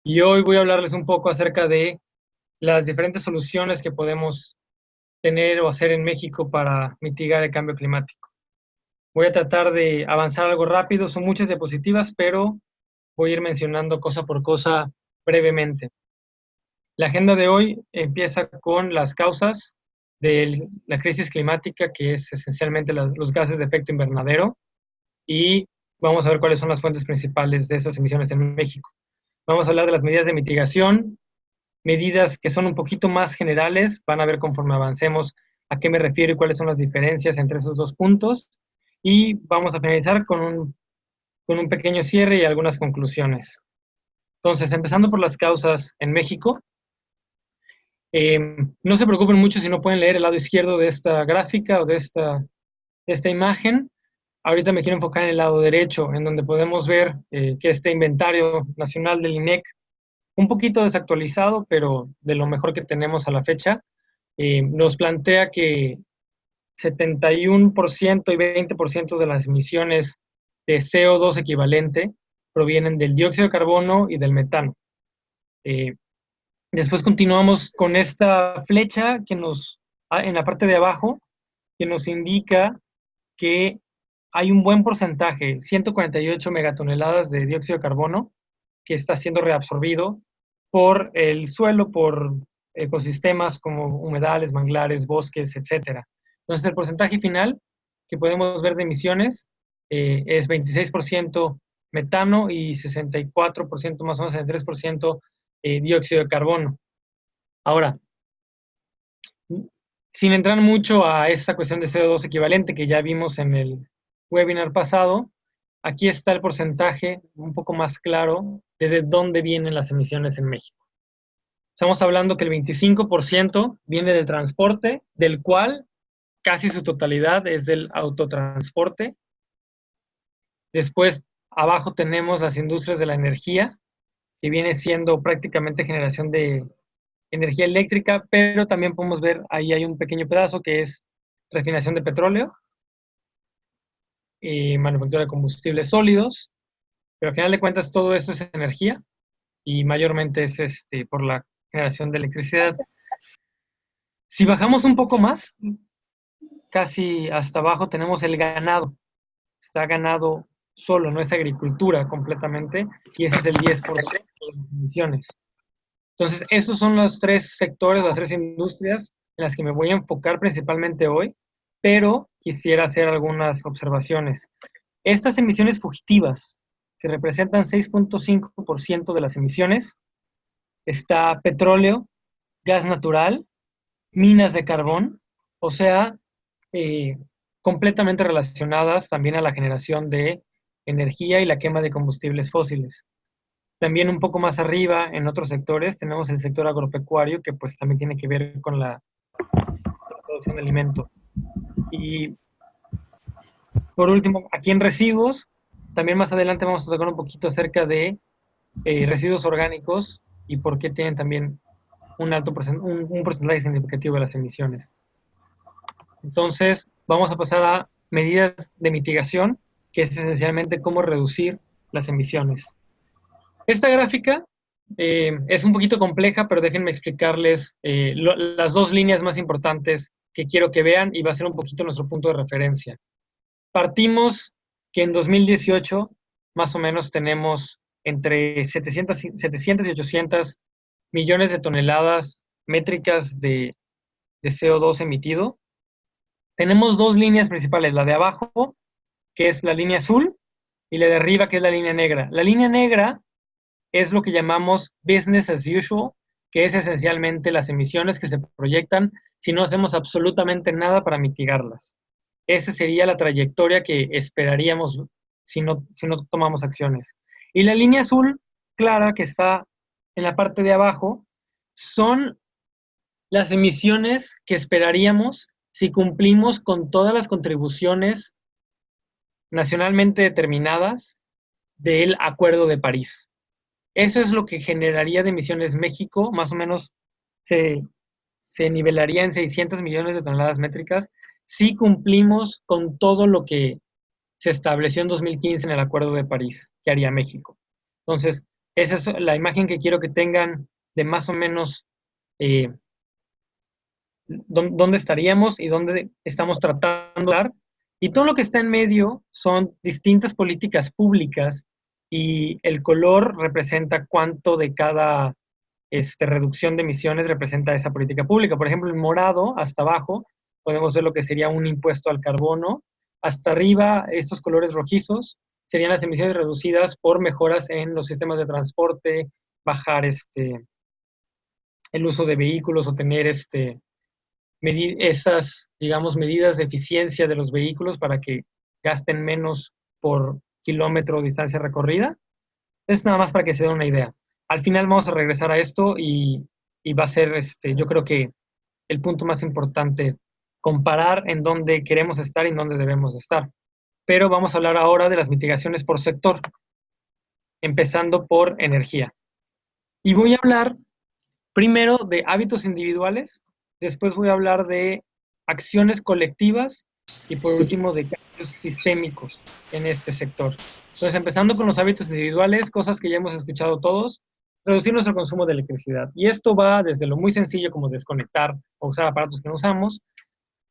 Y hoy voy a hablarles un poco acerca de las diferentes soluciones que podemos tener o hacer en México para mitigar el cambio climático. Voy a tratar de avanzar algo rápido, son muchas diapositivas, pero voy a ir mencionando cosa por cosa brevemente. La agenda de hoy empieza con las causas de la crisis climática, que es esencialmente los gases de efecto invernadero, y vamos a ver cuáles son las fuentes principales de esas emisiones en México. Vamos a hablar de las medidas de mitigación, medidas que son un poquito más generales, van a ver conforme avancemos a qué me refiero y cuáles son las diferencias entre esos dos puntos, y vamos a finalizar con un pequeño cierre y algunas conclusiones. Entonces, empezando por las causas en México, no se preocupen mucho si no pueden leer el lado izquierdo de esta gráfica o de esta imagen. Ahorita me quiero enfocar en el lado derecho, en donde podemos ver que este inventario nacional del INEC, un poquito desactualizado, pero de lo mejor que tenemos a la fecha, nos plantea que 71% y 20% de las emisiones de CO2 equivalente provienen del dióxido de carbono y del metano. Después continuamos con esta flecha en la parte de abajo, que nos indica que hay un buen porcentaje, 148 megatoneladas de dióxido de carbono, que está siendo reabsorbido por el suelo, por ecosistemas como humedales, manglares, bosques, etcétera. Entonces, el porcentaje final que podemos ver de emisiones es 26% metano y 64%, más o menos 63%, dióxido de carbono. Ahora, sin entrar mucho a esta cuestión de CO2 equivalente que ya vimos en el webinar pasado, aquí está el porcentaje un poco más claro de dónde vienen las emisiones en México. Estamos hablando que el 25% viene del transporte, del cual casi su totalidad es del autotransporte. Después, abajo tenemos las industrias de la energía, que viene siendo prácticamente generación de energía eléctrica, pero también podemos ver, ahí hay un pequeño pedazo que es refinación de petróleo y manufactura de combustibles sólidos, pero al final de cuentas todo esto es energía y mayormente es por la generación de electricidad. Si bajamos un poco más, casi hasta abajo tenemos el ganado. Está ganado solo, no es agricultura completamente, y ese es el 10% de las emisiones. Entonces, esos son los tres sectores, las tres industrias en las que me voy a enfocar principalmente hoy, pero quisiera hacer algunas observaciones. Estas emisiones fugitivas, que representan 6.5% de las emisiones, está petróleo, gas natural, minas de carbón, o sea, eh, completamente relacionadas también a la generación de energía y la quema de combustibles fósiles. También un poco más arriba, en otros sectores, tenemos el sector agropecuario, que pues también tiene que ver con la producción de alimento. Y por último, aquí en residuos, también más adelante vamos a tocar un poquito acerca de residuos orgánicos y por qué tienen también un porcentaje significativo de las emisiones. Entonces, vamos a pasar a medidas de mitigación, que es esencialmente cómo reducir las emisiones. Esta gráfica es un poquito compleja, pero déjenme explicarles las dos líneas más importantes que quiero que vean y va a ser un poquito nuestro punto de referencia. Partimos que en 2018 más o menos tenemos entre 700 y 800 millones de toneladas métricas de CO2 emitido. Tenemos dos líneas principales, la de abajo, que es la línea azul, y la de arriba, que es la línea negra. La línea negra es lo que llamamos business as usual, que es esencialmente las emisiones que se proyectan si no hacemos absolutamente nada para mitigarlas. Esa sería la trayectoria que esperaríamos si no tomamos acciones. Y la línea azul clara que está en la parte de abajo son las emisiones que esperaríamos si cumplimos con todas las contribuciones nacionalmente determinadas del Acuerdo de París. Eso es lo que generaría de emisiones México, más o menos se, se nivelaría en 600 millones de toneladas métricas si cumplimos con todo lo que se estableció en 2015 en el Acuerdo de París, que haría México. Entonces, Esa es la imagen que quiero que tengan de más o menos eh, dónde estaríamos y dónde estamos tratando de dar. Y todo lo que está en medio son distintas políticas públicas y el color representa cuánto de cada reducción de emisiones representa esa política pública. Por ejemplo, en morado, hasta abajo, podemos ver lo que sería un impuesto al carbono. Hasta arriba, estos colores rojizos serían las emisiones reducidas por mejoras en los sistemas de transporte, bajar el uso de vehículos o tener medir esas, digamos, medidas de eficiencia de los vehículos para que gasten menos por kilómetro o distancia recorrida. Es nada más para que se den una idea. Al final vamos a regresar a esto y va a ser, yo creo que el punto más importante, comparar en dónde queremos estar y en dónde debemos estar. Pero vamos a hablar ahora de las mitigaciones por sector, empezando por energía. Y voy a hablar primero de hábitos individuales, después voy a hablar de acciones colectivas y por último de cambios sistémicos en este sector. Entonces, empezando con los hábitos individuales, cosas que ya hemos escuchado todos, reducir nuestro consumo de electricidad. Y esto va desde lo muy sencillo como desconectar o usar aparatos que no usamos,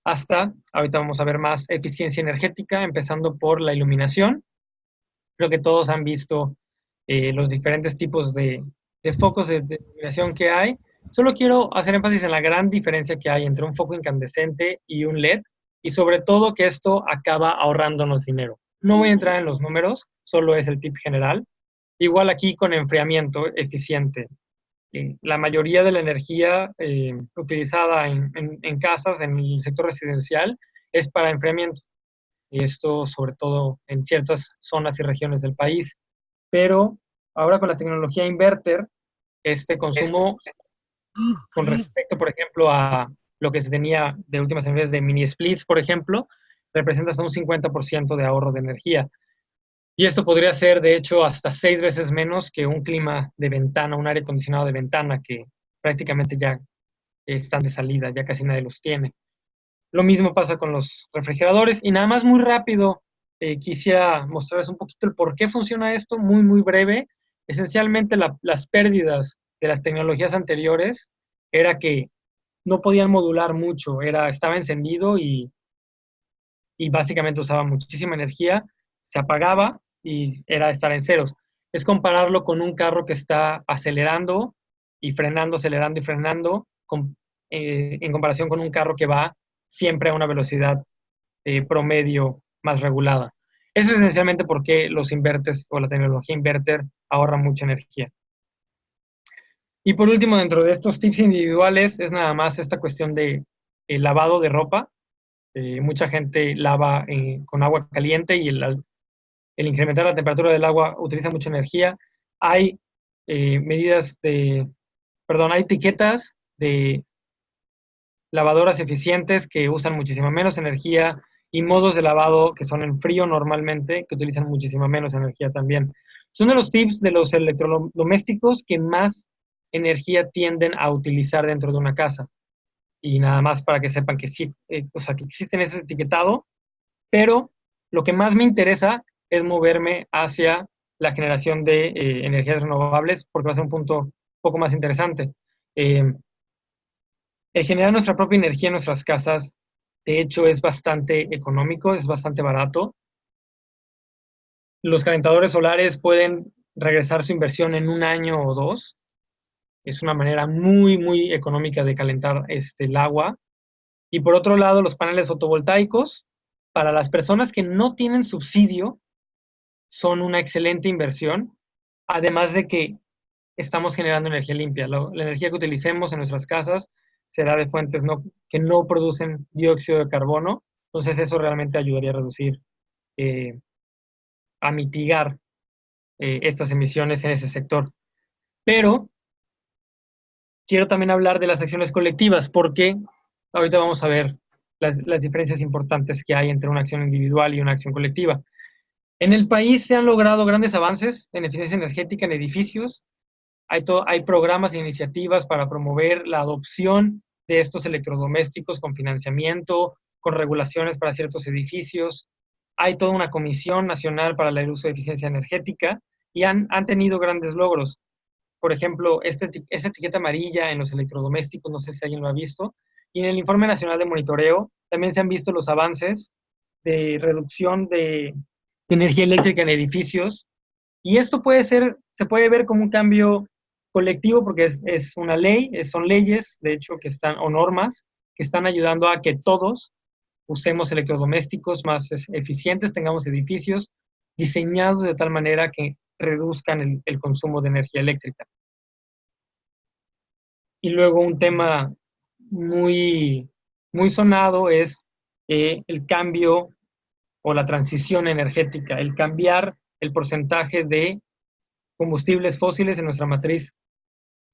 hasta, ahorita vamos a ver más, eficiencia energética, empezando por la iluminación. Creo que todos han visto los diferentes tipos de focos de iluminación que hay. Solo quiero hacer énfasis en la gran diferencia que hay entre un foco incandescente y un LED, y sobre todo que esto acaba ahorrándonos dinero. No voy a entrar en los números, solo es el tip general. Igual aquí con enfriamiento eficiente. La mayoría de la energía utilizada en casas, en el sector residencial, es para enfriamiento. Y esto sobre todo en ciertas zonas y regiones del país. Pero ahora con la tecnología inverter, este consumo con respecto, por ejemplo, a lo que se tenía de últimas generaciones de mini splits, por ejemplo, representa hasta un 50% de ahorro de energía. Y esto podría ser, de hecho, hasta 6 veces menos que un clima de ventana, un aire acondicionado de ventana, que prácticamente ya están de salida, ya casi nadie los tiene. Lo mismo pasa con los refrigeradores. Y nada más muy rápido, quisiera mostrarles un poquito el por qué funciona esto, muy, muy breve. Esencialmente, las pérdidas de las tecnologías anteriores era que no podían modular mucho, estaba encendido y básicamente usaba muchísima energía, se apagaba y era estar en ceros. Es compararlo con un carro que está acelerando y frenando, acelerando y frenando, en comparación con un carro que va siempre a una velocidad promedio más regulada. Eso es esencialmente porque los inverters o la tecnología inverter ahorra mucha energía. Y por último, dentro de estos tips individuales, es nada más esta cuestión de lavado de ropa. Mucha gente lava con agua caliente y el incrementar la temperatura del agua utiliza mucha energía. Hay hay etiquetas de lavadoras eficientes que usan muchísima menos energía y modos de lavado que son en frío normalmente, que utilizan muchísima menos energía también. Son de los tips de los electrodomésticos que más energía tienden a utilizar dentro de una casa. Y nada más para que sepan que sí, que existen ese etiquetado, pero lo que más me interesa es moverme hacia la generación de energías renovables, porque va a ser un punto un poco más interesante. El generar nuestra propia energía en nuestras casas, de hecho, es bastante económico, es bastante barato. Los calentadores solares pueden regresar su inversión en un año o dos. Es una manera muy, muy económica de calentar el agua. Y por otro lado, los paneles fotovoltaicos, para las personas que no tienen subsidio, son una excelente inversión, además de que estamos generando energía limpia. La energía que utilicemos en nuestras casas será de fuentes que no producen dióxido de carbono, entonces eso realmente ayudaría a reducir, a mitigar estas emisiones en ese sector. Pero quiero también hablar de las acciones colectivas, porque ahorita vamos a ver las diferencias importantes que hay entre una acción individual y una acción colectiva. En el país se han logrado grandes avances en eficiencia energética en edificios. Hay programas e iniciativas para promover la adopción de estos electrodomésticos con financiamiento, con regulaciones para ciertos edificios. Hay toda una comisión nacional para el uso de eficiencia energética y han tenido grandes logros. Por ejemplo, esta etiqueta amarilla en los electrodomésticos, no sé si alguien lo ha visto, y en el Informe Nacional de Monitoreo también se han visto los avances de reducción de energía eléctrica en edificios, y esto se puede ver como un cambio colectivo porque es una ley, son leyes, de hecho, o normas, que están ayudando a que todos usemos electrodomésticos más eficientes, tengamos edificios diseñados de tal manera que reduzcan el consumo de energía eléctrica. Y luego un tema muy, muy sonado es el cambio o la transición energética, el cambiar el porcentaje de combustibles fósiles en nuestra matriz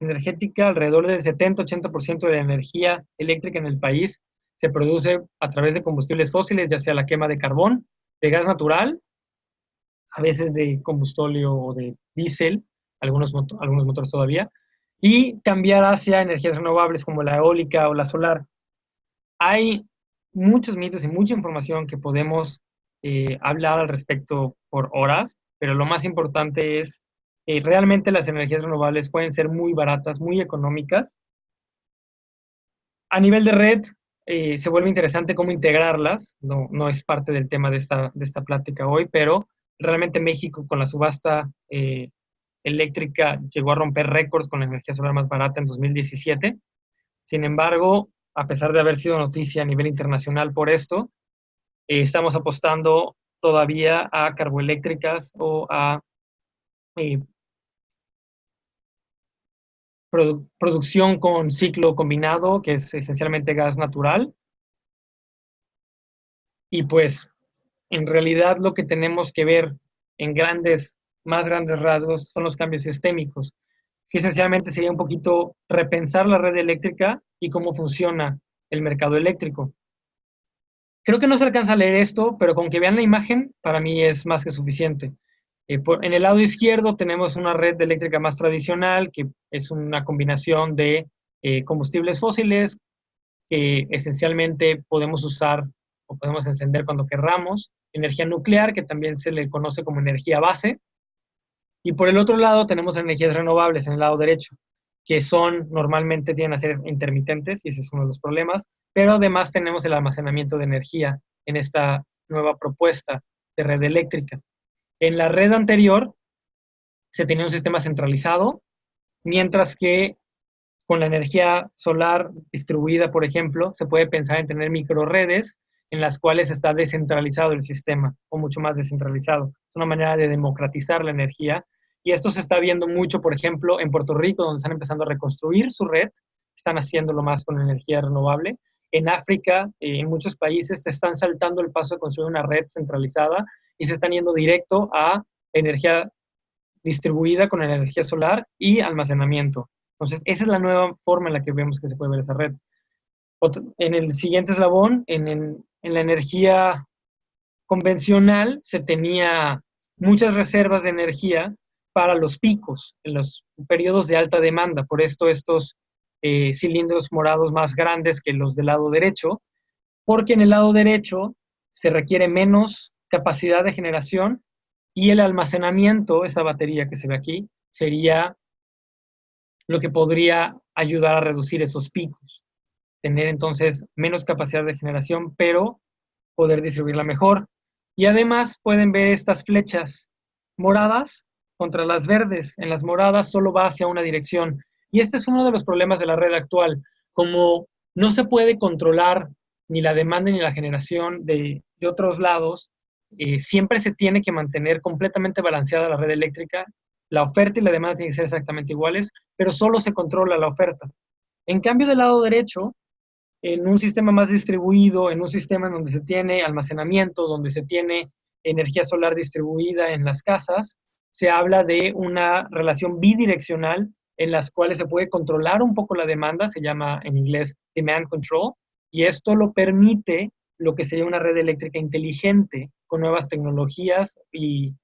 energética. Alrededor del 70-80% de la energía eléctrica en el país se produce a través de combustibles fósiles, ya sea la quema de carbón, de gas natural, a veces de combustóleo o de diésel, algunos motores todavía, y cambiar hacia energías renovables como la eólica o la solar. Hay muchos mitos y mucha información que podemos hablar al respecto por horas, pero lo más importante es realmente las energías renovables pueden ser muy baratas, muy económicas. A nivel de red, se vuelve interesante cómo integrarlas, no es parte del tema de esta plática hoy, pero realmente México con la subasta eléctrica llegó a romper récords con la energía solar más barata en 2017. Sin embargo, a pesar de haber sido noticia a nivel internacional por esto, estamos apostando todavía a carboeléctricas o a eh, producción con ciclo combinado, que es esencialmente gas natural. Y pues, en realidad lo que tenemos que ver en más grandes rasgos son los cambios sistémicos, que esencialmente sería un poquito repensar la red eléctrica y cómo funciona el mercado eléctrico. Creo que no se alcanza a leer esto, pero con que vean la imagen, para mí es más que suficiente. En el lado izquierdo tenemos una red eléctrica más tradicional, que es una combinación de combustibles fósiles que esencialmente podemos usar o podemos encender cuando querramos, energía nuclear, que también se le conoce como energía base, y por el otro lado tenemos energías renovables en el lado derecho, que normalmente tienden a ser intermitentes, y ese es uno de los problemas, pero además tenemos el almacenamiento de energía en esta nueva propuesta de red eléctrica. En la red anterior se tenía un sistema centralizado, mientras que con la energía solar distribuida, por ejemplo, se puede pensar en tener microredes en las cuales está descentralizado el sistema, o mucho más descentralizado. Es una manera de democratizar la energía, y esto se está viendo mucho, por ejemplo, en Puerto Rico, donde están empezando a reconstruir su red, están haciéndolo más con energía renovable. En África, en muchos países, se están saltando el paso de construir una red centralizada y se están yendo directo a energía distribuida con energía solar y almacenamiento. Entonces, esa es la nueva forma en la que vemos que se puede ver esa red. En el siguiente eslabón, en la energía convencional, se tenía muchas reservas de energía para los picos, en los periodos de alta demanda. Por esto estos cilindros morados más grandes que los del lado derecho, porque en el lado derecho se requiere menos capacidad de generación y el almacenamiento, esa batería que se ve aquí, sería lo que podría ayudar a reducir esos picos. Tener entonces menos capacidad de generación, pero poder distribuirla mejor. Y además pueden ver estas flechas moradas contra las verdes. En las moradas solo va hacia una dirección. Y este es uno de los problemas de la red actual. Como no se puede controlar ni la demanda ni la generación de otros lados, siempre se tiene que mantener completamente balanceada la red eléctrica. La oferta y la demanda tienen que ser exactamente iguales, pero solo se controla la oferta. En cambio, del lado derecho, en un sistema más distribuido, en un sistema en donde se tiene almacenamiento, donde se tiene energía solar distribuida en las casas, se habla de una relación bidireccional en las cuales se puede controlar un poco la demanda, se llama en inglés demand control, y esto lo permite lo que sería una red eléctrica inteligente con nuevas tecnologías y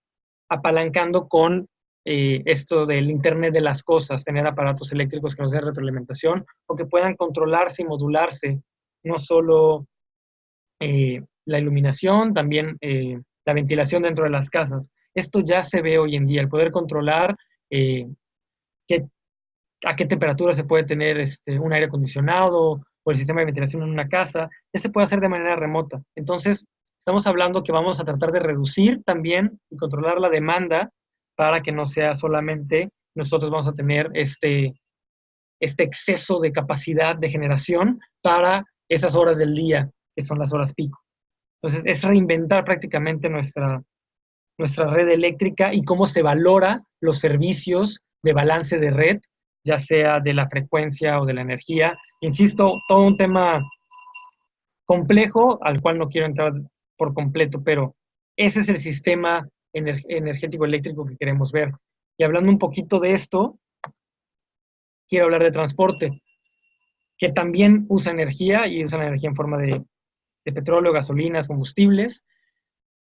apalancando con esto del Internet de las cosas, tener aparatos eléctricos que nos den retroalimentación o que puedan controlarse y modularse, no solo la iluminación, también la ventilación dentro de las casas. Esto ya se ve hoy en día, el poder controlar qué a qué temperatura se puede tener un aire acondicionado o el sistema de ventilación en una casa, ya se puede hacer de manera remota. Entonces, estamos hablando que vamos a tratar de reducir también y controlar la demanda para que no sea solamente nosotros vamos a tener este exceso de capacidad de generación para esas horas del día, que son las horas pico. Entonces, es reinventar prácticamente nuestra red eléctrica y cómo se valora los servicios de balance de red, ya sea de la frecuencia o de la energía. Insisto, todo un tema complejo al cual no quiero entrar por completo, pero ese es el sistema energético eléctrico que queremos ver. Y hablando un poquito de esto, quiero hablar de transporte, que también usa energía y usa la energía en forma de petróleo, gasolinas, combustibles.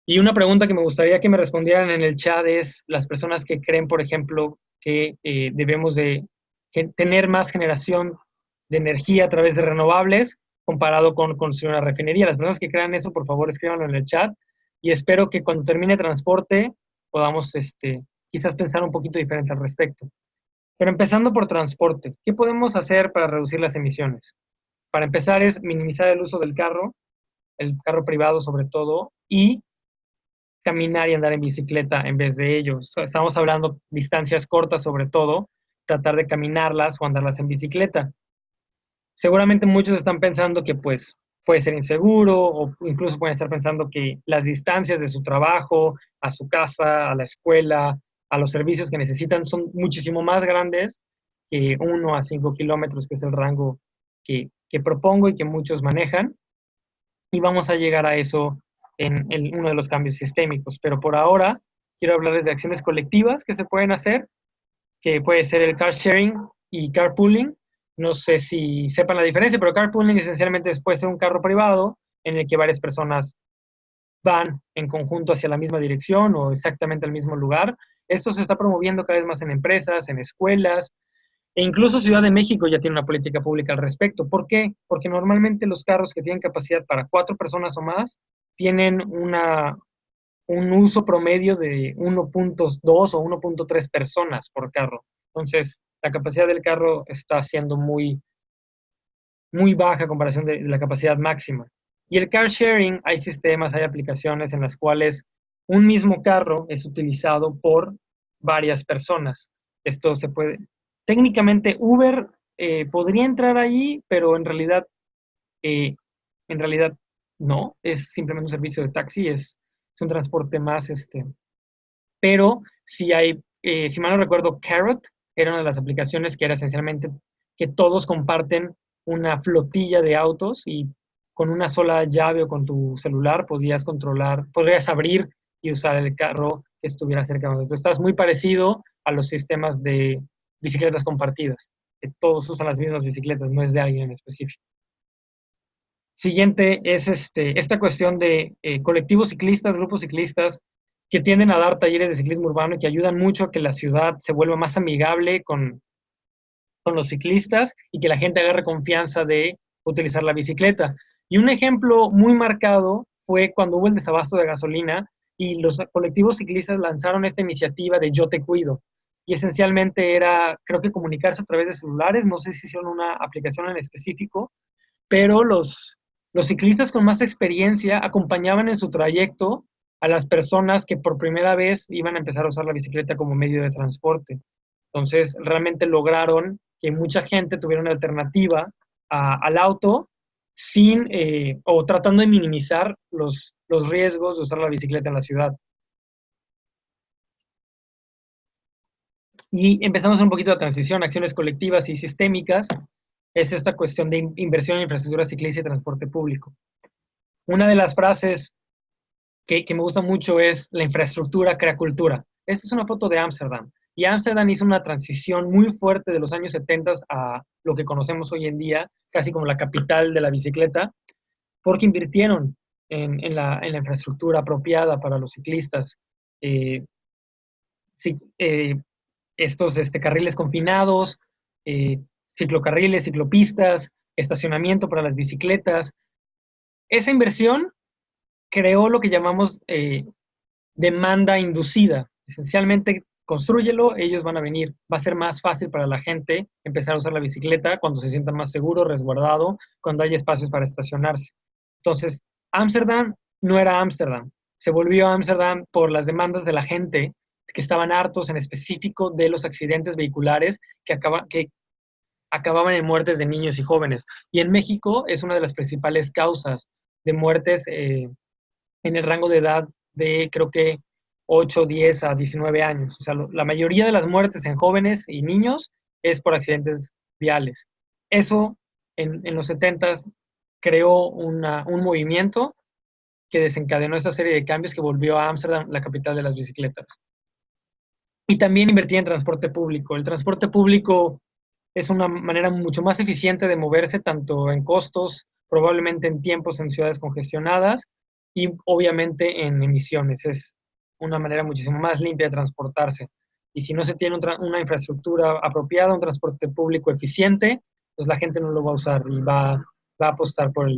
Y una pregunta que me gustaría que me respondieran en el chat es las personas que creen, por ejemplo, que debemos de tener más generación de energía a través de renovables comparado con construir una refinería. Las personas que crean eso, por favor, escríbanlo en el chat y espero que cuando termine transporte podamos quizás pensar un poquito diferente al respecto. Pero empezando por transporte, ¿qué podemos hacer para reducir las emisiones? Para empezar es minimizar el uso del carro, el carro privado sobre todo, y caminar y andar en bicicleta en vez de ello. Estamos hablando distancias cortas sobre todo, tratar de caminarlas o andarlas en bicicleta. Seguramente muchos están pensando que pues puede ser inseguro o incluso pueden estar pensando que las distancias de su trabajo, a su casa, a la escuela, a los servicios que necesitan son muchísimo más grandes que 1 a 5 kilómetros, que es el rango que propongo y que muchos manejan. Y vamos a llegar a eso en uno de los cambios sistémicos. Pero por ahora quiero hablarles de acciones colectivas que se pueden hacer, que puede ser el car sharing y carpooling. No sé si sepan la diferencia, pero carpooling esencialmente puede ser un carro privado en el que varias personas van en conjunto hacia la misma dirección o exactamente al mismo lugar. Esto se está promoviendo cada vez más en empresas, en escuelas, e incluso Ciudad de México ya tiene una política pública al respecto. ¿Por qué? Porque normalmente los carros que tienen capacidad para 4 personas o más tienen un uso promedio de 1.2 o 1.3 personas por carro. Entonces, la capacidad del carro está siendo muy, muy baja a comparación de la capacidad máxima. Y el car sharing, hay sistemas, hay aplicaciones en las cuales un mismo carro es utilizado por varias personas. Esto se puede, técnicamente Uber podría entrar ahí, pero eh, en realidad no, es simplemente un servicio de taxi, es un transporte más, pero si hay, si mal no recuerdo, Carrot era una de las aplicaciones que era esencialmente que todos comparten una flotilla de autos y con una sola llave o con tu celular podrías abrir y usar el carro que estuviera cerca de donde tú estás. Muy parecido a los sistemas de bicicletas compartidas, que todos usan las mismas bicicletas, no es de alguien en específico. Siguiente es esta cuestión de colectivos ciclistas, grupos ciclistas, que tienden a dar talleres de ciclismo urbano y que ayudan mucho a que la ciudad se vuelva más amigable con los ciclistas y que la gente agarre confianza de utilizar la bicicleta. Y un ejemplo muy marcado fue cuando hubo el desabasto de gasolina y los colectivos ciclistas lanzaron esta iniciativa de Yo Te Cuido. Y esencialmente era, creo que comunicarse a través de celulares, no sé si hicieron una aplicación en específico, pero los ciclistas con más experiencia acompañaban en su trayecto a las personas que por primera vez iban a empezar a usar la bicicleta como medio de transporte. Entonces, realmente lograron que mucha gente tuviera una alternativa al auto sin, o tratando de minimizar los riesgos de usar la bicicleta en la ciudad. Y empezamos un poquito la transición, acciones colectivas y sistémicas, es esta cuestión de inversión en infraestructura ciclista y transporte público. Una de las frases que me gusta mucho es la infraestructura crea cultura. Esta es una foto de Ámsterdam. Y Ámsterdam hizo una transición muy fuerte de los años 70 a lo que conocemos hoy en día, casi como la capital de la bicicleta, porque invirtieron en la infraestructura apropiada para los ciclistas. Eh, sí, estos carriles confinados, ciclocarriles, ciclopistas, estacionamiento para las bicicletas. Esa inversión creó lo que llamamos demanda inducida. Esencialmente, constrúyelo, ellos van a venir. Va a ser más fácil para la gente empezar a usar la bicicleta cuando se sienta más seguro, resguardado, cuando hay espacios para estacionarse. Entonces, Ámsterdam no era Ámsterdam. Se volvió a Ámsterdam por las demandas de la gente que estaban hartos en específico de los accidentes vehiculares que acababan en muertes de niños y jóvenes. Y en México es una de las principales causas de muertes en el rango de edad de creo que 8, 10 a 19 años. O sea, la mayoría de las muertes en jóvenes y niños es por accidentes viales. Eso en los 70s creó un movimiento que desencadenó esta serie de cambios que volvió a Ámsterdam la capital de las bicicletas. Y también invertía en transporte público. El transporte público es una manera mucho más eficiente de moverse, tanto en costos, probablemente en tiempos en ciudades congestionadas y obviamente en emisiones. Es una manera muchísimo más limpia de transportarse. Y si no se tiene una infraestructura apropiada, un transporte público eficiente, pues la gente no lo va a usar y va a apostar por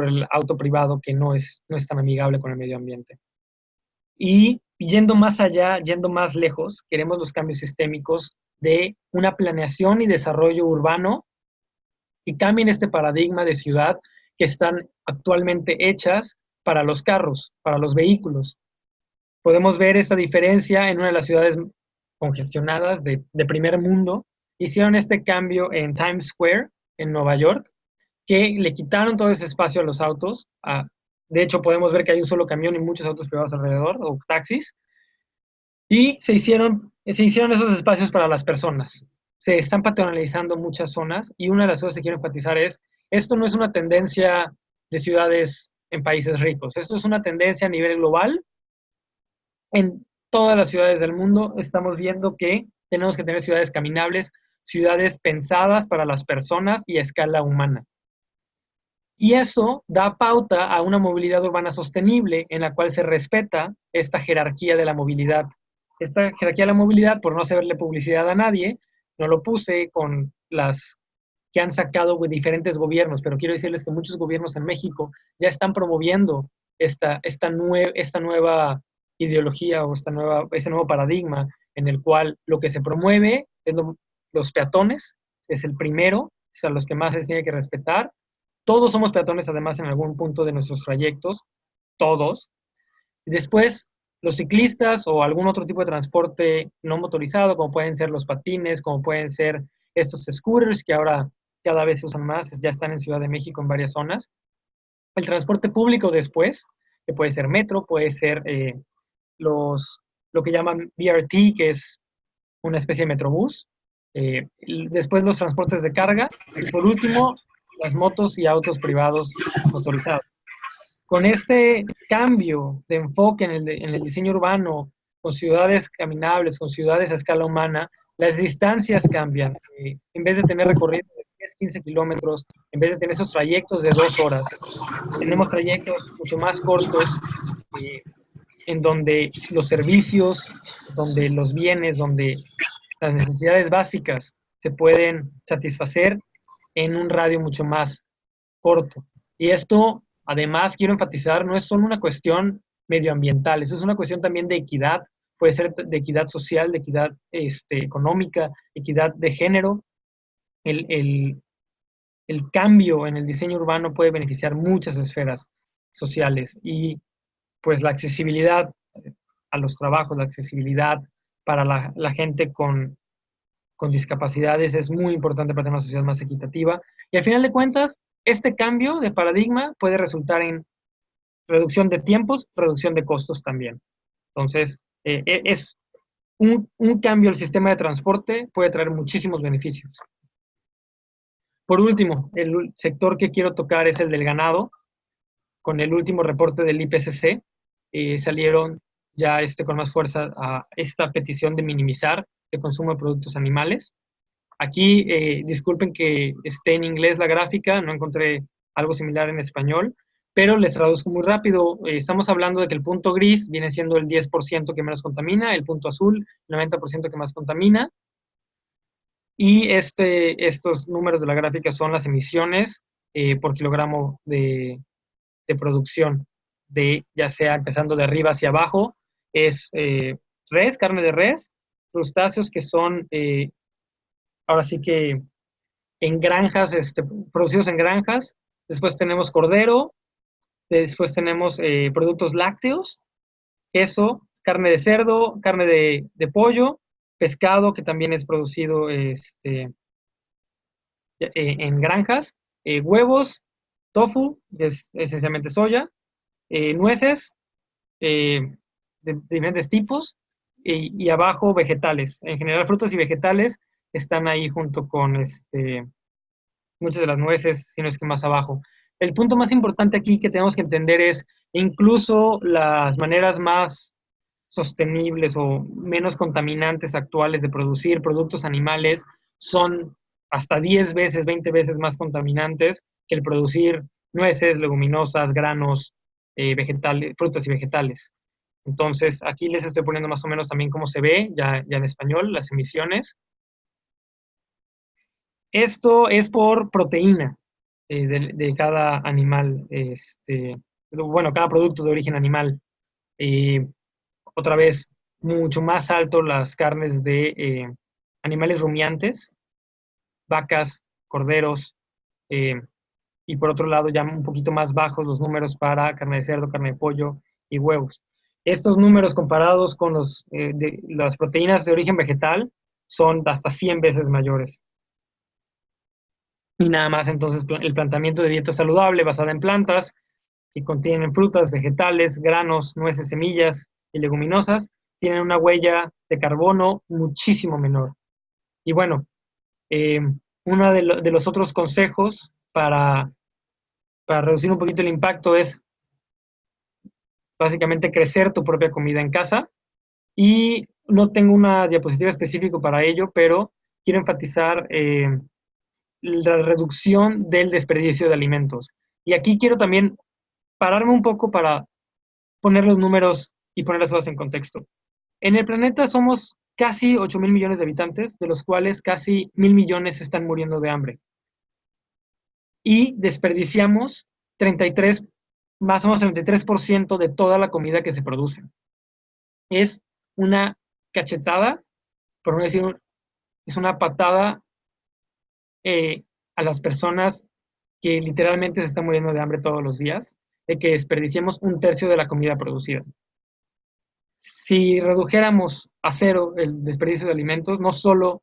el auto privado que no es tan amigable con el medio ambiente. Y yendo más allá, yendo más lejos, queremos los cambios sistémicos de una planeación y desarrollo urbano que cambien este paradigma de ciudad que están actualmente hechas para los carros, para los vehículos. Podemos ver esta diferencia en una de las ciudades congestionadas de primer mundo. Hicieron este cambio en Times Square, en Nueva York, que le quitaron todo ese espacio a los autos. De hecho, podemos ver que hay un solo camión y muchos autos privados alrededor, o taxis. Y se hicieron esos espacios para las personas. Se están patronalizando muchas zonas y una de las cosas que quiero enfatizar es, esto no es una tendencia de ciudades en países ricos, esto es una tendencia a nivel global. En todas las ciudades del mundo estamos viendo que tenemos que tener ciudades caminables, ciudades pensadas para las personas y a escala humana. Y eso da pauta a una movilidad urbana sostenible en la cual se respeta esta jerarquía de la movilidad. Esta jerarquía de la movilidad, por no hacerle publicidad a nadie, no lo puse con las que han sacado diferentes gobiernos, pero quiero decirles que muchos gobiernos en México ya están promoviendo esta nueva ideología o este nuevo paradigma en el cual lo que se promueve es los peatones, es el primero, o sea, los que más se tiene que respetar. Todos somos peatones, además, en algún punto de nuestros trayectos, todos. Y después, los ciclistas o algún otro tipo de transporte no motorizado, como pueden ser los patines, como pueden ser estos scooters que ahora cada vez se usan más, ya están en Ciudad de México en varias zonas. El transporte público después, que puede ser metro, puede ser lo que llaman BRT, que es una especie de metrobús. Después los transportes de carga y por último las motos y autos privados motorizados. Con este cambio de enfoque en el diseño urbano, con ciudades caminables, con ciudades a escala humana, las distancias cambian. En vez de tener recorridos de 10, 15 kilómetros, en vez de tener esos trayectos de 2 horas, tenemos trayectos mucho más cortos, en donde los servicios, donde los bienes, donde las necesidades básicas se pueden satisfacer en un radio mucho más corto. Y esto, además, quiero enfatizar, no es solo una cuestión medioambiental, eso es una cuestión también de equidad, puede ser de equidad social, de equidad económica, equidad de género. El cambio en el diseño urbano puede beneficiar muchas esferas sociales y pues la accesibilidad a los trabajos, la accesibilidad para la gente con discapacidades es muy importante para tener una sociedad más equitativa. Y al final de cuentas, este cambio de paradigma puede resultar en reducción de tiempos, reducción de costos también. Entonces, es un cambio al sistema de transporte puede traer muchísimos beneficios. Por último, el sector que quiero tocar es el del ganado. Con el último reporte del IPCC, salieron ya con más fuerza a esta petición de minimizar el consumo de productos animales. Aquí, disculpen que esté en inglés la gráfica, no encontré algo similar en español, pero les traduzco muy rápido. Estamos hablando de que el punto gris viene siendo el 10% que menos contamina, el punto azul, el 90% que más contamina. Y estos números de la gráfica son las emisiones por kilogramo de producción. de, ya sea empezando de arriba hacia abajo, es res, carne de res, crustáceos que son, ahora sí que en granjas, producidos en granjas. Después tenemos cordero, después tenemos productos lácteos, queso, carne de cerdo, carne de pollo, pescado que también es producido en granjas, huevos, tofu, que es esencialmente soya, nueces de diferentes tipos y abajo vegetales. En general frutas y vegetales están ahí junto con muchas de las nueces, si no es que más abajo. El punto más importante aquí que tenemos que entender es incluso las maneras más sostenibles o menos contaminantes actuales de producir productos animales son hasta 10 veces, 20 veces más contaminantes que el producir nueces, leguminosas, granos, vegetales, frutas y vegetales. Entonces, aquí les estoy poniendo más o menos también cómo se ve, ya en español, las emisiones. Esto es por proteína de cada animal, bueno, cada producto de origen animal. Eh, Otra vez, mucho más alto las carnes de animales rumiantes, vacas, corderos, eh, y por otro lado ya un poquito más bajos los números para carne de cerdo, carne de pollo y huevos. Estos números comparados con las proteínas de origen vegetal son hasta 100 veces mayores. Y nada más entonces el planteamiento de dieta saludable basada en plantas que contienen frutas, vegetales, granos, nueces, semillas y leguminosas, tienen una huella de carbono muchísimo menor. Y bueno, eh, uno de los otros consejos para reducir un poquito el impacto es básicamente crecer tu propia comida en casa. Y no tengo una diapositiva específica para ello, pero quiero enfatizar la reducción del desperdicio de alimentos. Y aquí quiero también pararme un poco para poner los números y poner las cosas en contexto. En el planeta somos casi 8.000 millones de habitantes, de los cuales casi 1.000 millones están muriendo de hambre. Y desperdiciamos 33, más o menos 33% de toda la comida que se produce. Es una cachetada, por no decir, es una patada a las personas que literalmente se están muriendo de hambre todos los días, de que desperdiciemos un tercio de la comida producida. Si redujéramos a cero el desperdicio de alimentos, no solo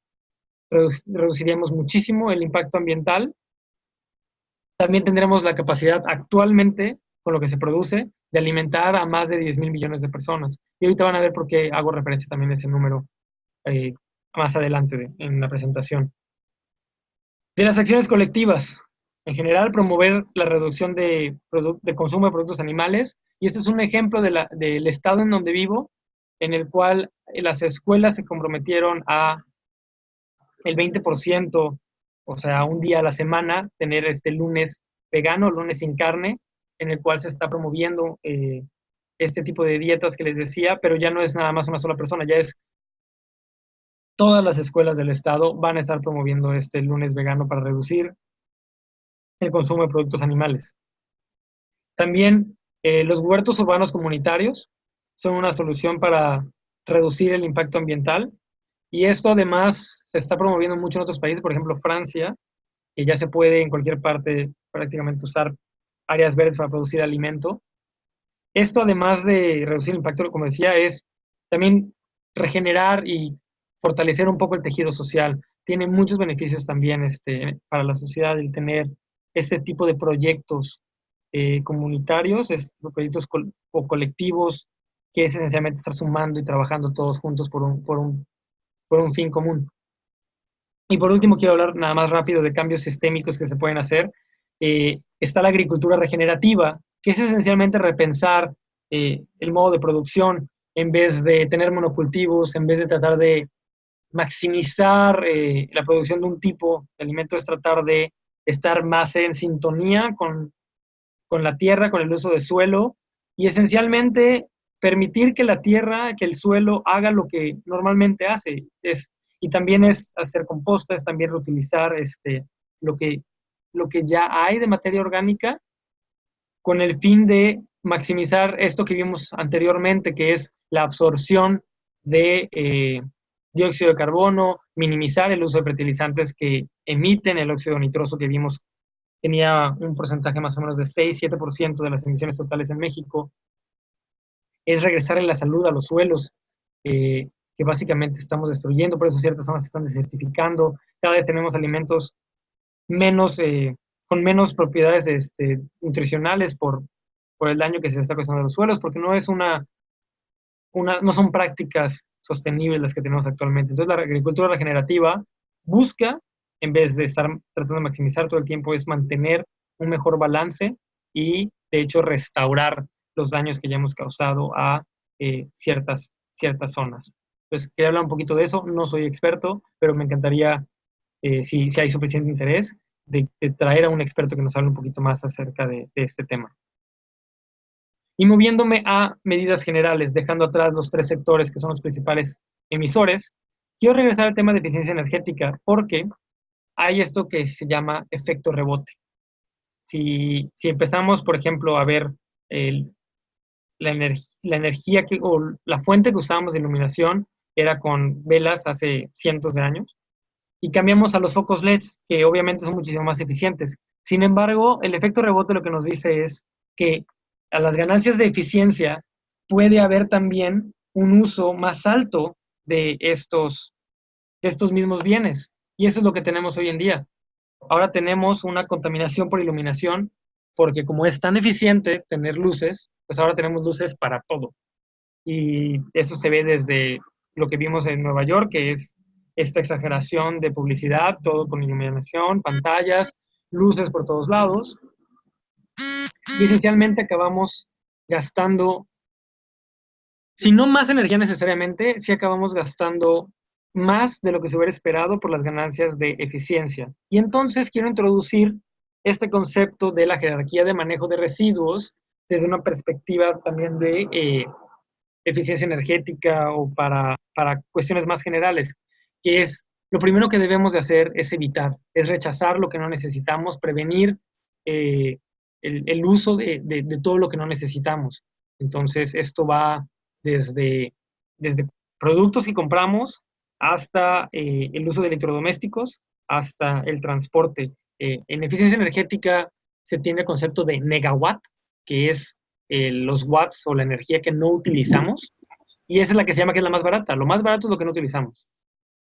reduciríamos muchísimo el impacto ambiental, también tendremos la capacidad actualmente, con lo que se produce, de alimentar a más de 10.000 millones de personas. Y ahorita van a ver por qué hago referencia también a ese número eh, más adelante en la presentación. De las acciones colectivas, en general, promover la reducción de consumo de productos animales. Y este es un ejemplo del estado en donde vivo, en el cual las escuelas se comprometieron a el 20%, o sea, un día a la semana, tener este lunes vegano, lunes sin carne, en el cual se está promoviendo este tipo de dietas que les decía, pero ya no es nada más una sola persona, ya es todas las escuelas del estado van a estar promoviendo este lunes vegano para reducir el consumo de productos animales. También los huertos urbanos comunitarios son una solución para reducir el impacto ambiental y esto además se está promoviendo mucho en otros países, por ejemplo Francia, que ya se puede en cualquier parte prácticamente usar áreas verdes para producir alimento. Esto además de reducir el impacto, como decía, es también regenerar y fortalecer un poco el tejido social. Tiene muchos beneficios también para la sociedad el tener este tipo de proyectos comunitarios, proyectos o colectivos, que es esencialmente estar sumando y trabajando todos juntos por un fin común. Y por último, quiero hablar nada más rápido de cambios sistémicos que se pueden hacer. Está la agricultura regenerativa, que es esencialmente repensar el modo de producción en vez de tener monocultivos, en vez de tratar de maximizar la producción de un tipo de alimento, es tratar de estar más en sintonía con la tierra, con el uso de suelo y esencialmente permitir que la tierra, que el suelo haga lo que normalmente hace. Y también es hacer composta, es también reutilizar lo, que, lo que ya hay de materia orgánica con el fin de maximizar esto que vimos anteriormente, que es la absorción de dióxido de carbono, minimizar el uso de fertilizantes que emiten el óxido nitroso que vimos tenía un porcentaje más o menos de 6-7% de las emisiones totales en México, es regresar en la salud a los suelos, que básicamente estamos destruyendo, por eso ciertas zonas se están desertificando, cada vez tenemos alimentos menos, con menos propiedades nutricionales por el daño que se está causando a los suelos, porque no es no son prácticas sostenibles las que tenemos actualmente. Entonces la agricultura regenerativa busca, en vez de estar tratando de maximizar todo el tiempo, es mantener un mejor balance y, de hecho, restaurar los daños que ya hemos causado a ciertas zonas. Entonces, quería hablar un poquito de eso. No soy experto, pero me encantaría, si hay suficiente interés, de traer a un experto que nos hable un poquito más acerca de este tema. Y moviéndome a medidas generales, dejando atrás los 3 sectores que son los principales emisores, quiero regresar al tema de eficiencia energética porque hay esto que se llama efecto rebote. Si empezamos, por ejemplo, a ver la energía o la fuente que usábamos de iluminación era con velas hace cientos de años, y cambiamos a los focos LEDs, que obviamente son muchísimo más eficientes. Sin embargo, el efecto rebote lo que nos dice es que a las ganancias de eficiencia puede haber también un uso más alto de estos mismos bienes. Y eso es lo que tenemos hoy en día. Ahora tenemos una contaminación por iluminación, porque como es tan eficiente tener luces, pues ahora tenemos luces para todo. Y eso se ve desde lo que vimos en Nueva York, que es esta exageración de publicidad, todo con iluminación, pantallas, luces por todos lados. Y esencialmente acabamos gastando, si no más energía necesariamente, sí acabamos gastando más de lo que se hubiera esperado por las ganancias de eficiencia. Y entonces quiero introducir este concepto de la jerarquía de manejo de residuos desde una perspectiva también de eficiencia energética o para cuestiones más generales, que es lo primero que debemos de hacer es evitar, es rechazar lo que no necesitamos, prevenir el uso de todo lo que no necesitamos. Entonces, esto va desde productos que compramos hasta el uso de electrodomésticos, hasta el transporte. En eficiencia energética se tiene el concepto de negawatt, que es los watts o la energía que no utilizamos, y esa es la que se llama que es la más barata. Lo más barato es lo que no utilizamos.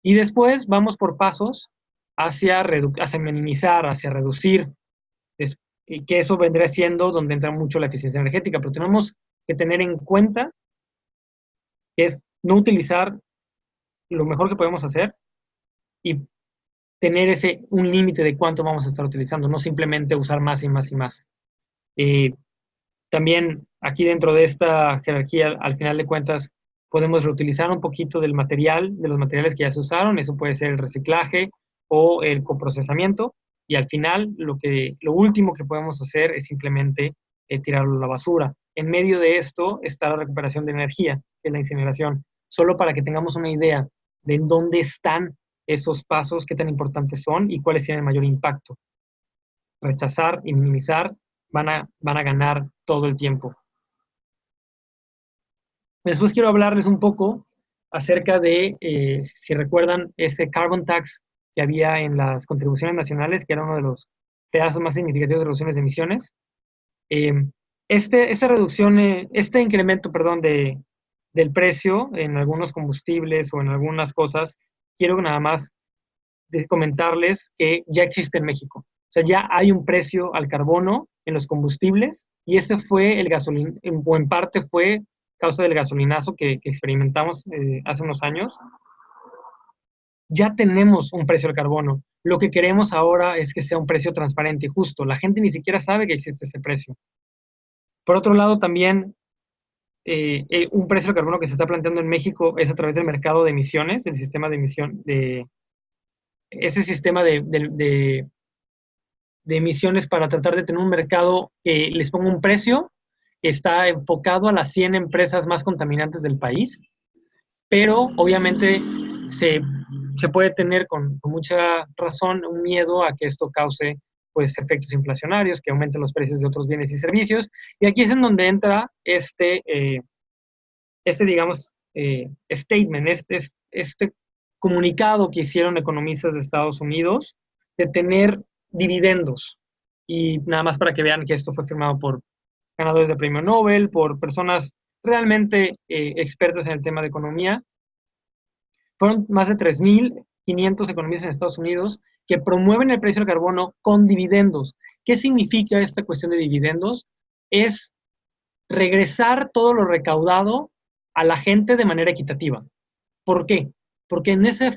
Y después vamos por pasos hacia minimizar, hacia reducir, que eso vendría siendo donde entra mucho la eficiencia energética, pero tenemos que tener en cuenta que es no utilizar lo mejor que podemos hacer y tener un límite de cuánto vamos a estar utilizando, no simplemente usar más y más y más. También aquí dentro de esta jerarquía, al final de cuentas, podemos reutilizar un poquito del material, de los materiales que ya se usaron, eso puede ser el reciclaje o el coprocesamiento, y al final lo último que podemos hacer es simplemente tirarlo a la basura. En medio de esto está la recuperación de energía, que es la incineración, solo para que tengamos una idea de en dónde están esos pasos, qué tan importantes son y cuáles tienen mayor impacto. Rechazar y minimizar van a ganar todo el tiempo. Después quiero hablarles un poco acerca de, si recuerdan, ese carbon tax que había en las contribuciones nacionales, que era uno de los pedazos más significativos de reducciones de emisiones. Esta reducción, este incremento, perdón, del precio en algunos combustibles o en algunas cosas, quiero nada más comentarles que ya existe en México. O sea, ya hay un precio al carbono en los combustibles y ese fue o en parte fue causa del gasolinazo que experimentamos hace unos años. Ya tenemos un precio al carbono. Lo que queremos ahora es que sea un precio transparente y justo. La gente ni siquiera sabe que existe ese precio. Por otro lado, también un precio al carbono que se está planteando en México es a través del mercado de emisiones, del sistema de emisión, ese sistema de emisiones para tratar de tener un mercado que les ponga un precio, está enfocado a las 100 empresas más contaminantes del país, pero obviamente se puede tener con mucha razón un miedo a que esto cause pues, efectos inflacionarios que aumenten los precios de otros bienes y servicios. Y aquí es en donde entra digamos, statement, este comunicado que hicieron economistas de Estados Unidos de tener dividendos. Y nada más para que vean que esto fue firmado por ganadores de premio Nobel, por personas realmente expertas en el tema de economía. Fueron más de 3.500 economistas en Estados Unidos que promueven el precio del carbono con dividendos. ¿Qué significa esta cuestión de dividendos? Es regresar todo lo recaudado a la gente de manera equitativa. ¿Por qué? Porque en ese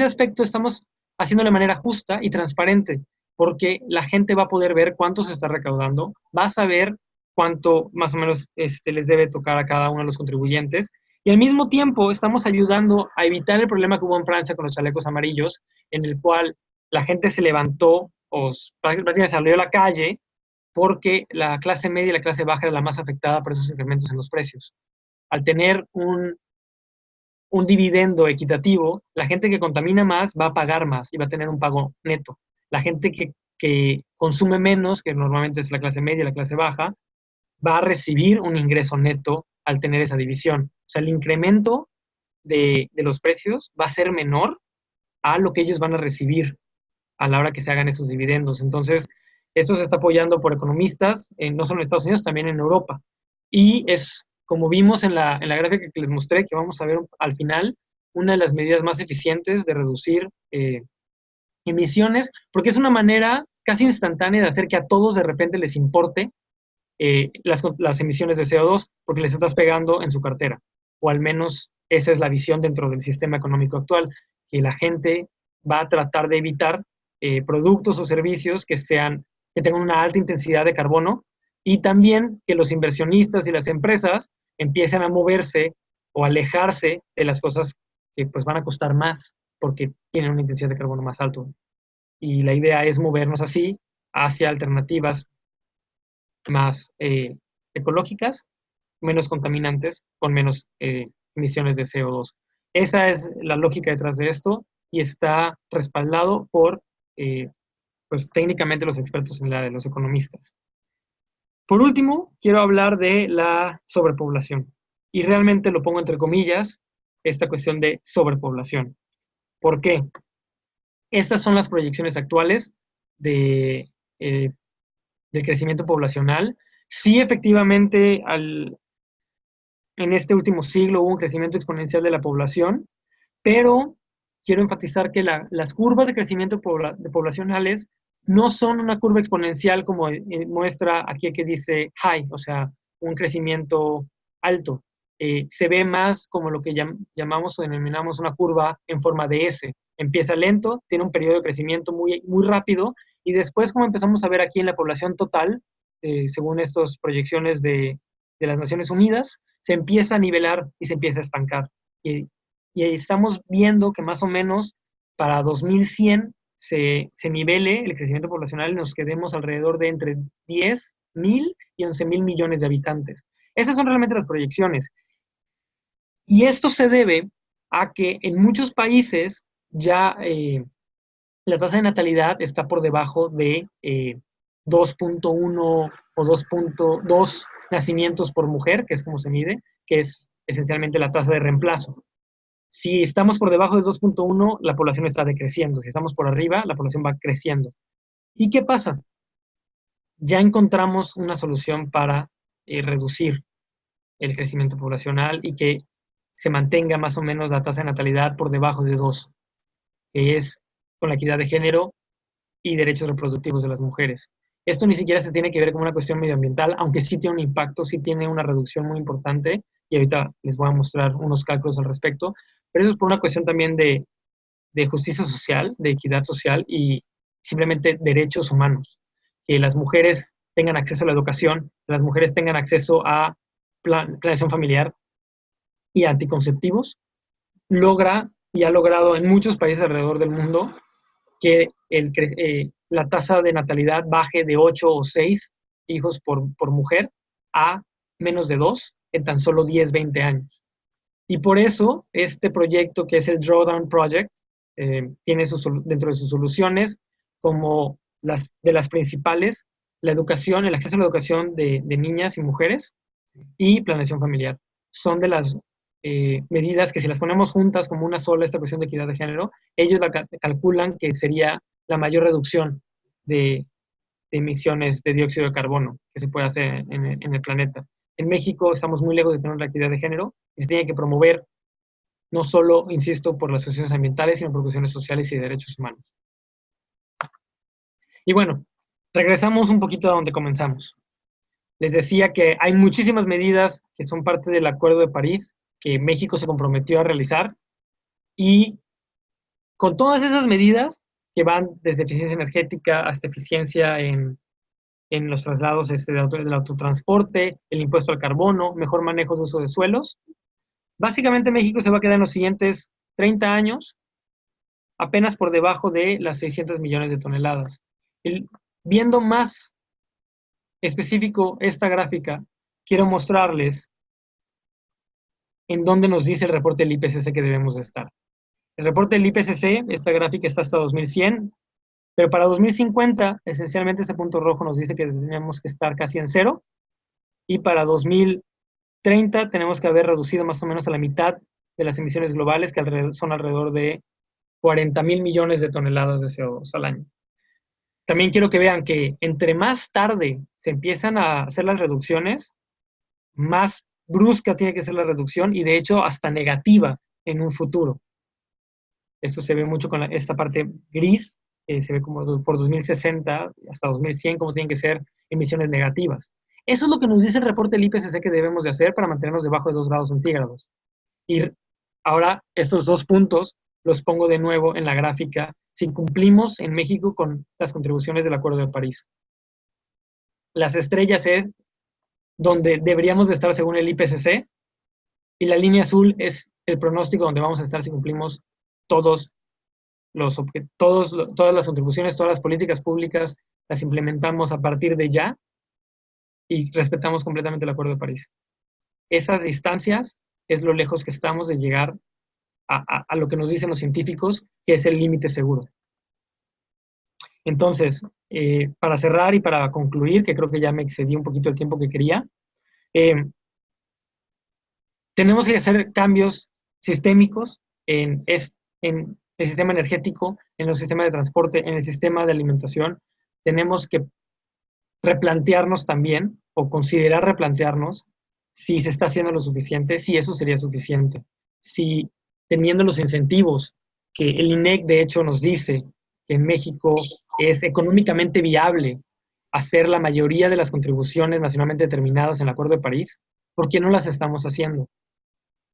aspecto estamos haciendo de manera justa y transparente, porque la gente va a poder ver cuánto se está recaudando, va a saber cuánto más o menos les debe tocar a cada uno de los contribuyentes, y al mismo tiempo estamos ayudando a evitar el problema que hubo en Francia con los chalecos amarillos, en el cual la gente se levantó o prácticamente salió a la calle porque la clase media y la clase baja era la más afectada por esos incrementos en los precios. Al tener un dividendo equitativo, la gente que contamina más va a pagar más y va a tener un pago neto. La gente que consume menos, que normalmente es la clase media y la clase baja, va a recibir un ingreso neto al tener esa división. O sea, el incremento de los precios va a ser menor a lo que ellos van a recibir a la hora que se hagan esos dividendos. Entonces, esto se está apoyando por economistas, no solo en Estados Unidos, también en Europa. Y es, como vimos en la gráfica que les mostré, que vamos a ver al final, una de las medidas más eficientes de reducir emisiones, porque es una manera casi instantánea de hacer que a todos de repente les importe las emisiones de CO2, porque les estás pegando en su cartera. O al menos esa es la visión dentro del sistema económico actual, que la gente va a tratar de evitar productos o servicios que tengan una alta intensidad de carbono, y también que los inversionistas y las empresas empiecen a moverse o alejarse de las cosas que pues van a costar más porque tienen una intensidad de carbono más alto. Y la idea es movernos así hacia alternativas más ecológicas, menos contaminantes, con menos emisiones de CO2. Esa es la lógica detrás de esto y está respaldado por pues técnicamente los expertos en la de los economistas. Por último, quiero hablar de la sobrepoblación. Y realmente lo pongo entre comillas, esta cuestión de sobrepoblación. ¿Por qué? Estas son las proyecciones actuales del crecimiento poblacional. Sí, efectivamente, en este último siglo hubo un crecimiento exponencial de la población, pero quiero enfatizar que las curvas de crecimiento poblacionales no son una curva exponencial como muestra aquí que dice high, o sea, un crecimiento alto. Se ve más como lo que llamamos o denominamos una curva en forma de S. Empieza lento, tiene un periodo de crecimiento muy, muy rápido, y después, como empezamos a ver aquí en la población total, según estas proyecciones de las Naciones Unidas, se empieza a nivelar y se empieza a estancar. Y estamos viendo que más o menos para 2100 se nivele el crecimiento poblacional y nos quedemos alrededor de entre 10.000 y 11.000 millones de habitantes. Esas son realmente las proyecciones. Y esto se debe a que en muchos países ya la tasa de natalidad está por debajo de 2.1 o 2.2 nacimientos por mujer, que es como se mide, que es esencialmente la tasa de reemplazo. Si estamos por debajo de 2.1, la población está decreciendo. Si estamos por arriba, la población va creciendo. ¿Y qué pasa? Ya encontramos una solución para reducir el crecimiento poblacional y que se mantenga más o menos la tasa de natalidad por debajo de 2, que es con la equidad de género y derechos reproductivos de las mujeres. Esto ni siquiera se tiene que ver con una cuestión medioambiental, aunque sí tiene un impacto, sí tiene una reducción muy importante, y ahorita les voy a mostrar unos cálculos al respecto, pero eso es por una cuestión también de justicia social, de equidad social y simplemente derechos humanos. Que las mujeres tengan acceso a la educación, que las mujeres tengan acceso a planeación familiar y anticonceptivos, logra y ha logrado en muchos países alrededor del mundo que la tasa de natalidad baje de 8 o 6 hijos por mujer a menos de 2 en tan solo 10, 20 años. Y por eso este proyecto, que es el Drawdown Project, tiene dentro de sus soluciones como de las principales, la educación, el acceso a la educación de niñas y mujeres y planeación familiar. Son de las medidas que si las ponemos juntas como una sola, esta cuestión de equidad de género, ellos calculan que sería la mayor reducción de emisiones de dióxido de carbono que se puede hacer en el planeta. En México estamos muy lejos de tener la equidad de género y se tiene que promover no solo, insisto, por las cuestiones ambientales, sino por cuestiones sociales y de derechos humanos. Y bueno, regresamos un poquito a donde comenzamos. Les decía que hay muchísimas medidas que son parte del Acuerdo de París que México se comprometió a realizar y con todas esas medidas que van desde eficiencia energética hasta eficiencia en los traslados del autotransporte, el impuesto al carbono, mejor manejo de uso de suelos, básicamente México se va a quedar en los siguientes 30 años apenas por debajo de las 600 millones de toneladas. Viendo más específico esta gráfica, quiero mostrarles en dónde nos dice el reporte del IPCC que debemos de estar. El reporte del IPCC, esta gráfica está hasta 2100, pero para 2050, esencialmente ese punto rojo nos dice que tenemos que estar casi en cero, y para 2030 tenemos que haber reducido más o menos a la mitad de las emisiones globales, que son alrededor de 40,000 millones de toneladas de CO2 al año. También quiero que vean que entre más tarde se empiezan a hacer las reducciones, más brusca tiene que ser la reducción y de hecho hasta negativa en un futuro. Esto se ve mucho con esta parte gris, se ve como por 2060 hasta 2100 como tienen que ser emisiones negativas. Eso es lo que nos dice el reporte del IPCC que debemos de hacer para mantenernos debajo de 2 grados centígrados. Y ahora estos dos puntos los pongo de nuevo en la gráfica si cumplimos en México con las contribuciones del Acuerdo de París. Las estrellas es donde deberíamos de estar según el IPCC y la línea azul es el pronóstico donde vamos a estar si cumplimos todas las contribuciones, todas las políticas públicas, las implementamos a partir de ya y respetamos completamente el Acuerdo de París. Esas distancias es lo lejos que estamos de llegar a lo que nos dicen los científicos, que es el límite seguro. Entonces, para cerrar y para concluir, que creo que ya me excedí un poquito el tiempo que quería, tenemos que hacer cambios sistémicos en el sistema energético, en los sistemas de transporte, en el sistema de alimentación. Tenemos que replantearnos también, o considerar replantearnos, si se está haciendo lo suficiente, si eso sería suficiente. Si teniendo los incentivos que el INEC de hecho nos dice que en México es económicamente viable hacer la mayoría de las contribuciones nacionalmente determinadas en el Acuerdo de París, ¿por qué no las estamos haciendo?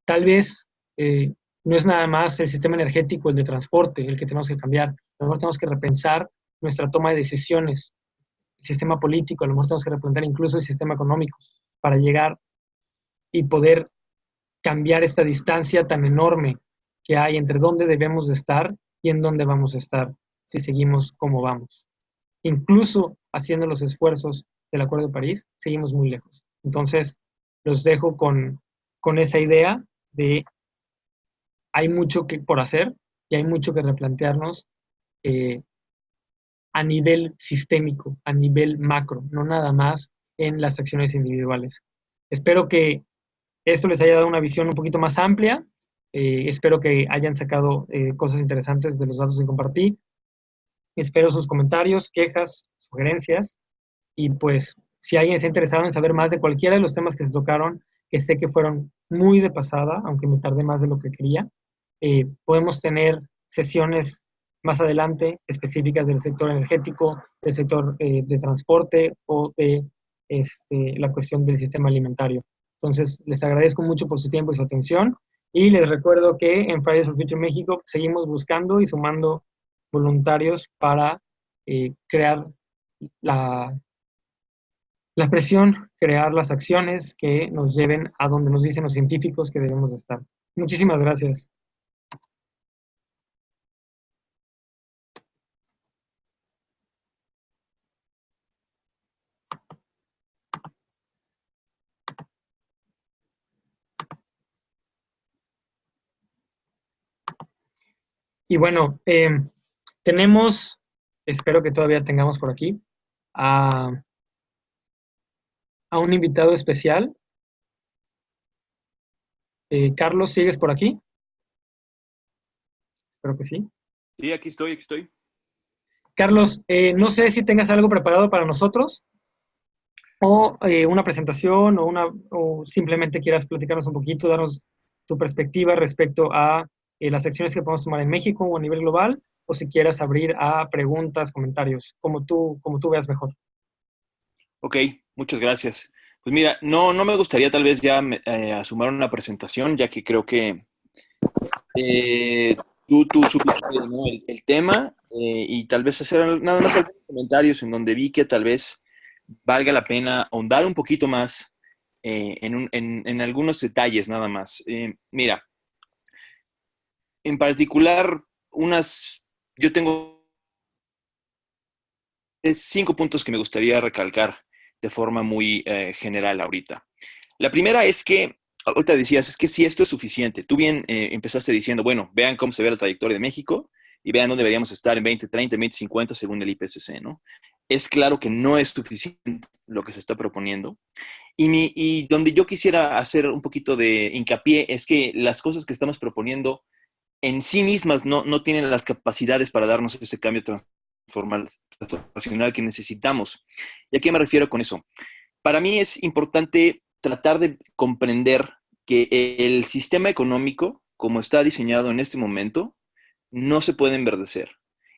Tal vez no es nada más el sistema energético, el de transporte, el que tenemos que cambiar. A lo mejor tenemos que repensar nuestra toma de decisiones, el sistema político, a lo mejor tenemos que replantear incluso el sistema económico para llegar y poder cambiar esta distancia tan enorme que hay entre dónde debemos de estar y en dónde vamos a estar si seguimos como vamos. Incluso haciendo los esfuerzos del Acuerdo de París, seguimos muy lejos. Entonces, los dejo con esa idea de hay mucho por hacer y hay mucho que replantearnos a nivel sistémico, a nivel macro, no nada más en las acciones individuales. Espero que esto les haya dado una visión un poquito más amplia. Espero que hayan sacado cosas interesantes de los datos que compartí. Espero sus comentarios, quejas, sugerencias. Y pues, si alguien está interesado en saber más de cualquiera de los temas que se tocaron, que sé que fueron muy de pasada, aunque me tardé más de lo que quería, podemos tener sesiones más adelante específicas del sector energético, del sector de transporte o de la cuestión del sistema alimentario. Entonces, les agradezco mucho por su tiempo y su atención y les recuerdo que en Fridays for Future México seguimos buscando y sumando voluntarios para crear la presión, crear las acciones que nos lleven a donde nos dicen los científicos que debemos de estar. Muchísimas gracias. Y bueno, tenemos espero que todavía tengamos por aquí a, a un invitado especial. Carlos, ¿sigues por aquí? Espero que sí. Sí, aquí estoy, aquí estoy. Carlos, no sé si tengas algo preparado para nosotros o una presentación o simplemente quieras platicarnos un poquito, darnos tu perspectiva respecto a las acciones que podemos tomar en México o a nivel global, o si quieras abrir a preguntas, comentarios, como tú veas mejor. Ok, muchas gracias. Pues mira, no me gustaría tal vez ya asumir una presentación, ya que creo que tú supiste, ¿no? el tema y tal vez hacer nada más algunos comentarios en donde vi que tal vez valga la pena ahondar un poquito más en algunos detalles nada más. Mira, en particular, yo tengo 5 puntos que me gustaría recalcar de forma muy general ahorita. La primera es que, ahorita decías, es que si esto es suficiente. Tú bien empezaste diciendo, bueno, vean cómo se ve la trayectoria de México y vean dónde deberíamos estar en 2030, 2050 según el IPCC, ¿no? Es claro que no es suficiente lo que se está proponiendo. Y donde yo quisiera hacer un poquito de hincapié es que las cosas que estamos proponiendo en sí mismas no tienen las capacidades para darnos ese cambio transformacional que necesitamos. ¿Y a qué me refiero con eso? Para mí es importante tratar de comprender que el sistema económico, como está diseñado en este momento, no se puede enverdecer.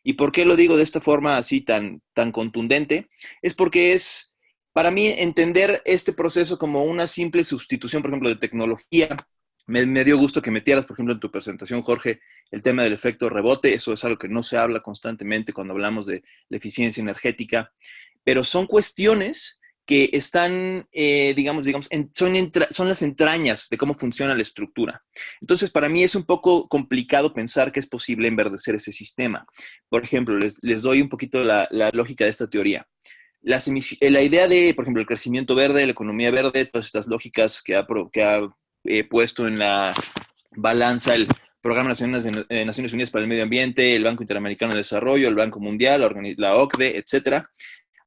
¿Y por qué lo digo de esta forma así tan contundente? Es porque es, para mí, entender este proceso como una simple sustitución, por ejemplo, de tecnología. Me dio gusto que metieras, por ejemplo, en tu presentación, Jorge, el tema del efecto rebote. Eso es algo que no se habla constantemente cuando hablamos de la eficiencia energética, pero son cuestiones que están, son las entrañas de cómo funciona la estructura. Entonces, para mí es un poco complicado pensar que es posible enverdecer ese sistema. Por ejemplo, les doy un poquito la lógica de esta teoría. La idea de, por ejemplo, el crecimiento verde, la economía verde, todas estas lógicas que ha puesto en la balanza el Programa Naciones Unidas para el Medio Ambiente, el Banco Interamericano de Desarrollo, el Banco Mundial, la OCDE, etcétera,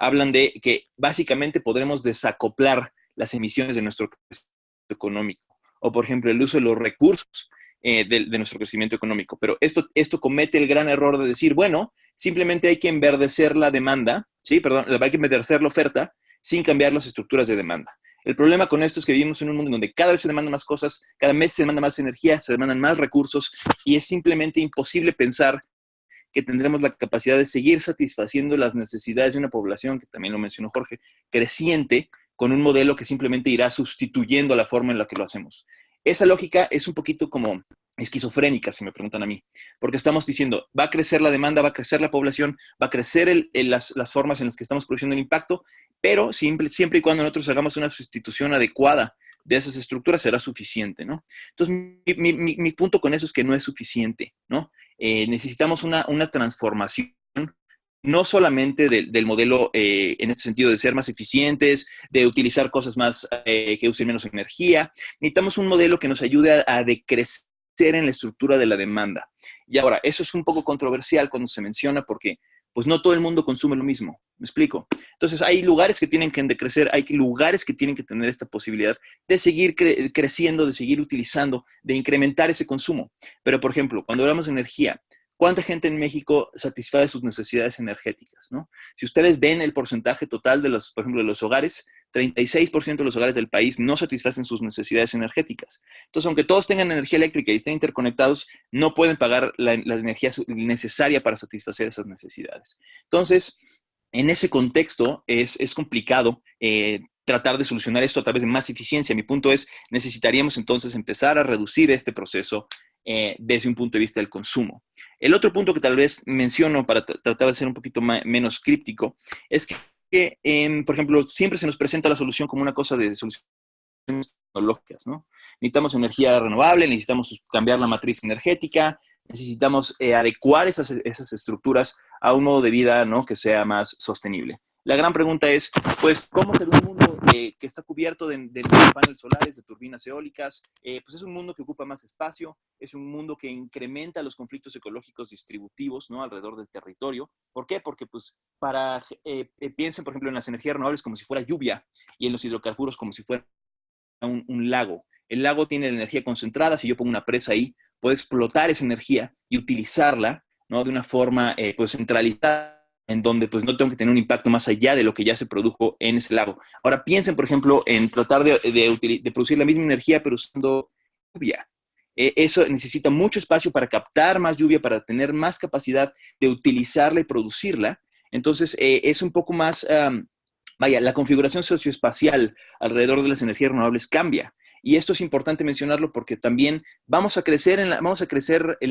hablan de que básicamente podremos desacoplar las emisiones de nuestro crecimiento económico, o por ejemplo el uso de los recursos de nuestro crecimiento económico. Pero esto comete el gran error de decir, bueno, simplemente hay que enverdecer la demanda, ¿sí? Perdón, hay que enverdecer la oferta sin cambiar las estructuras de demanda. El problema con esto es que vivimos en un mundo donde cada vez se demandan más cosas, cada mes se demanda más energía, se demandan más recursos y es simplemente imposible pensar que tendremos la capacidad de seguir satisfaciendo las necesidades de una población, que también lo mencionó Jorge, creciente, con un modelo que simplemente irá sustituyendo la forma en la que lo hacemos. Esa lógica es un poquito como esquizofrénica, si me preguntan a mí, porque estamos diciendo, va a crecer la demanda, va a crecer la población, va a crecer las formas en las que estamos produciendo el impacto, pero siempre y cuando nosotros hagamos una sustitución adecuada de esas estructuras será suficiente, ¿no? Entonces, mi punto con eso es que no es suficiente, ¿no? Necesitamos una transformación, no solamente del modelo en este sentido de ser más eficientes, de utilizar cosas más que usen menos energía. Necesitamos un modelo que nos ayude a decrecer en la estructura de la demanda. Y ahora, eso es un poco controversial cuando se menciona porque pues no todo el mundo consume lo mismo. ¿Me explico? Entonces, hay lugares que tienen que decrecer, hay lugares que tienen que tener esta posibilidad de seguir creciendo, de seguir utilizando, de incrementar ese consumo. Pero, por ejemplo, cuando hablamos de energía, ¿cuánta gente en México satisface sus necesidades energéticas? ¿No? Si ustedes ven el porcentaje total de los, por ejemplo, de los hogares, 36% de los hogares del país no satisfacen sus necesidades energéticas. Entonces, aunque todos tengan energía eléctrica y estén interconectados, no pueden pagar la energía necesaria para satisfacer esas necesidades. Entonces, en ese contexto es complicado tratar de solucionar esto a través de más eficiencia. Mi punto es, necesitaríamos entonces empezar a reducir este proceso desde un punto de vista del consumo. El otro punto que tal vez menciono para tratar de ser un poquito menos críptico es que, por ejemplo, siempre se nos presenta la solución como una cosa de soluciones tecnológicas, ¿no? Necesitamos energía renovable, necesitamos cambiar la matriz energética, necesitamos adecuar esas estructuras a un modo de vida, ¿no?, que sea más sostenible. La gran pregunta es, pues, ¿cómo hacer un mundo que está cubierto de paneles solares, de turbinas eólicas, pues es un mundo que ocupa más espacio, es un mundo que incrementa los conflictos ecológicos distributivos, ¿no? Alrededor del territorio. ¿Por qué? Porque pues piensen, por ejemplo, en las energías renovables como si fuera lluvia y en los hidrocarburos como si fuera un lago. El lago tiene la energía concentrada, si yo pongo una presa ahí, puedo explotar esa energía y utilizarla, ¿no? De una forma pues centralizada, en donde pues no tengo que tener un impacto más allá de lo que ya se produjo en ese lago. Ahora piensen, por ejemplo, en tratar de producir la misma energía pero usando lluvia. Eso necesita mucho espacio para captar más lluvia, para tener más capacidad de utilizarla y producirla. Entonces, es un poco más, vaya, la configuración socioespacial alrededor de las energías renovables cambia. Y esto es importante mencionarlo porque también vamos a crecer en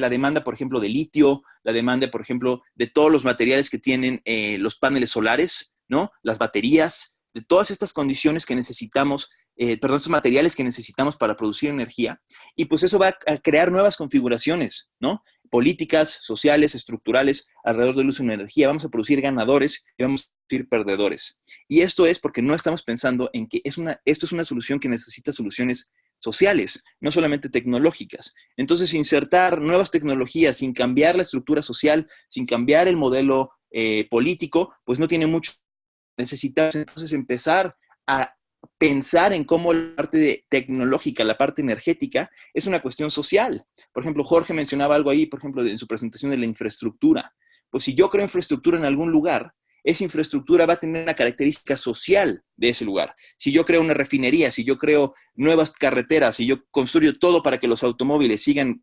la demanda, por ejemplo, de litio, la demanda, por ejemplo, de todos los materiales que tienen los paneles solares, ¿no? Las baterías, de todas estas condiciones que necesitamos, estos materiales que necesitamos para producir energía. Y pues eso va a crear nuevas configuraciones, ¿no? Políticas, sociales, estructurales alrededor del uso de energía. Vamos a producir ganadores y vamos a producir perdedores. Y esto es porque no estamos pensando en que esto es una solución que necesita soluciones sociales, no solamente tecnológicas. Entonces, insertar nuevas tecnologías sin cambiar la estructura social, sin cambiar el modelo político, pues no tiene mucho. Necesitamos entonces empezar a pensar en cómo la parte tecnológica, la parte energética, es una cuestión social. Por ejemplo, Jorge mencionaba algo ahí, por ejemplo, en su presentación de la infraestructura. Pues si yo creo infraestructura en algún lugar, esa infraestructura va a tener una característica social de ese lugar. Si yo creo una refinería, si yo creo nuevas carreteras, si yo construyo todo para que los automóviles sigan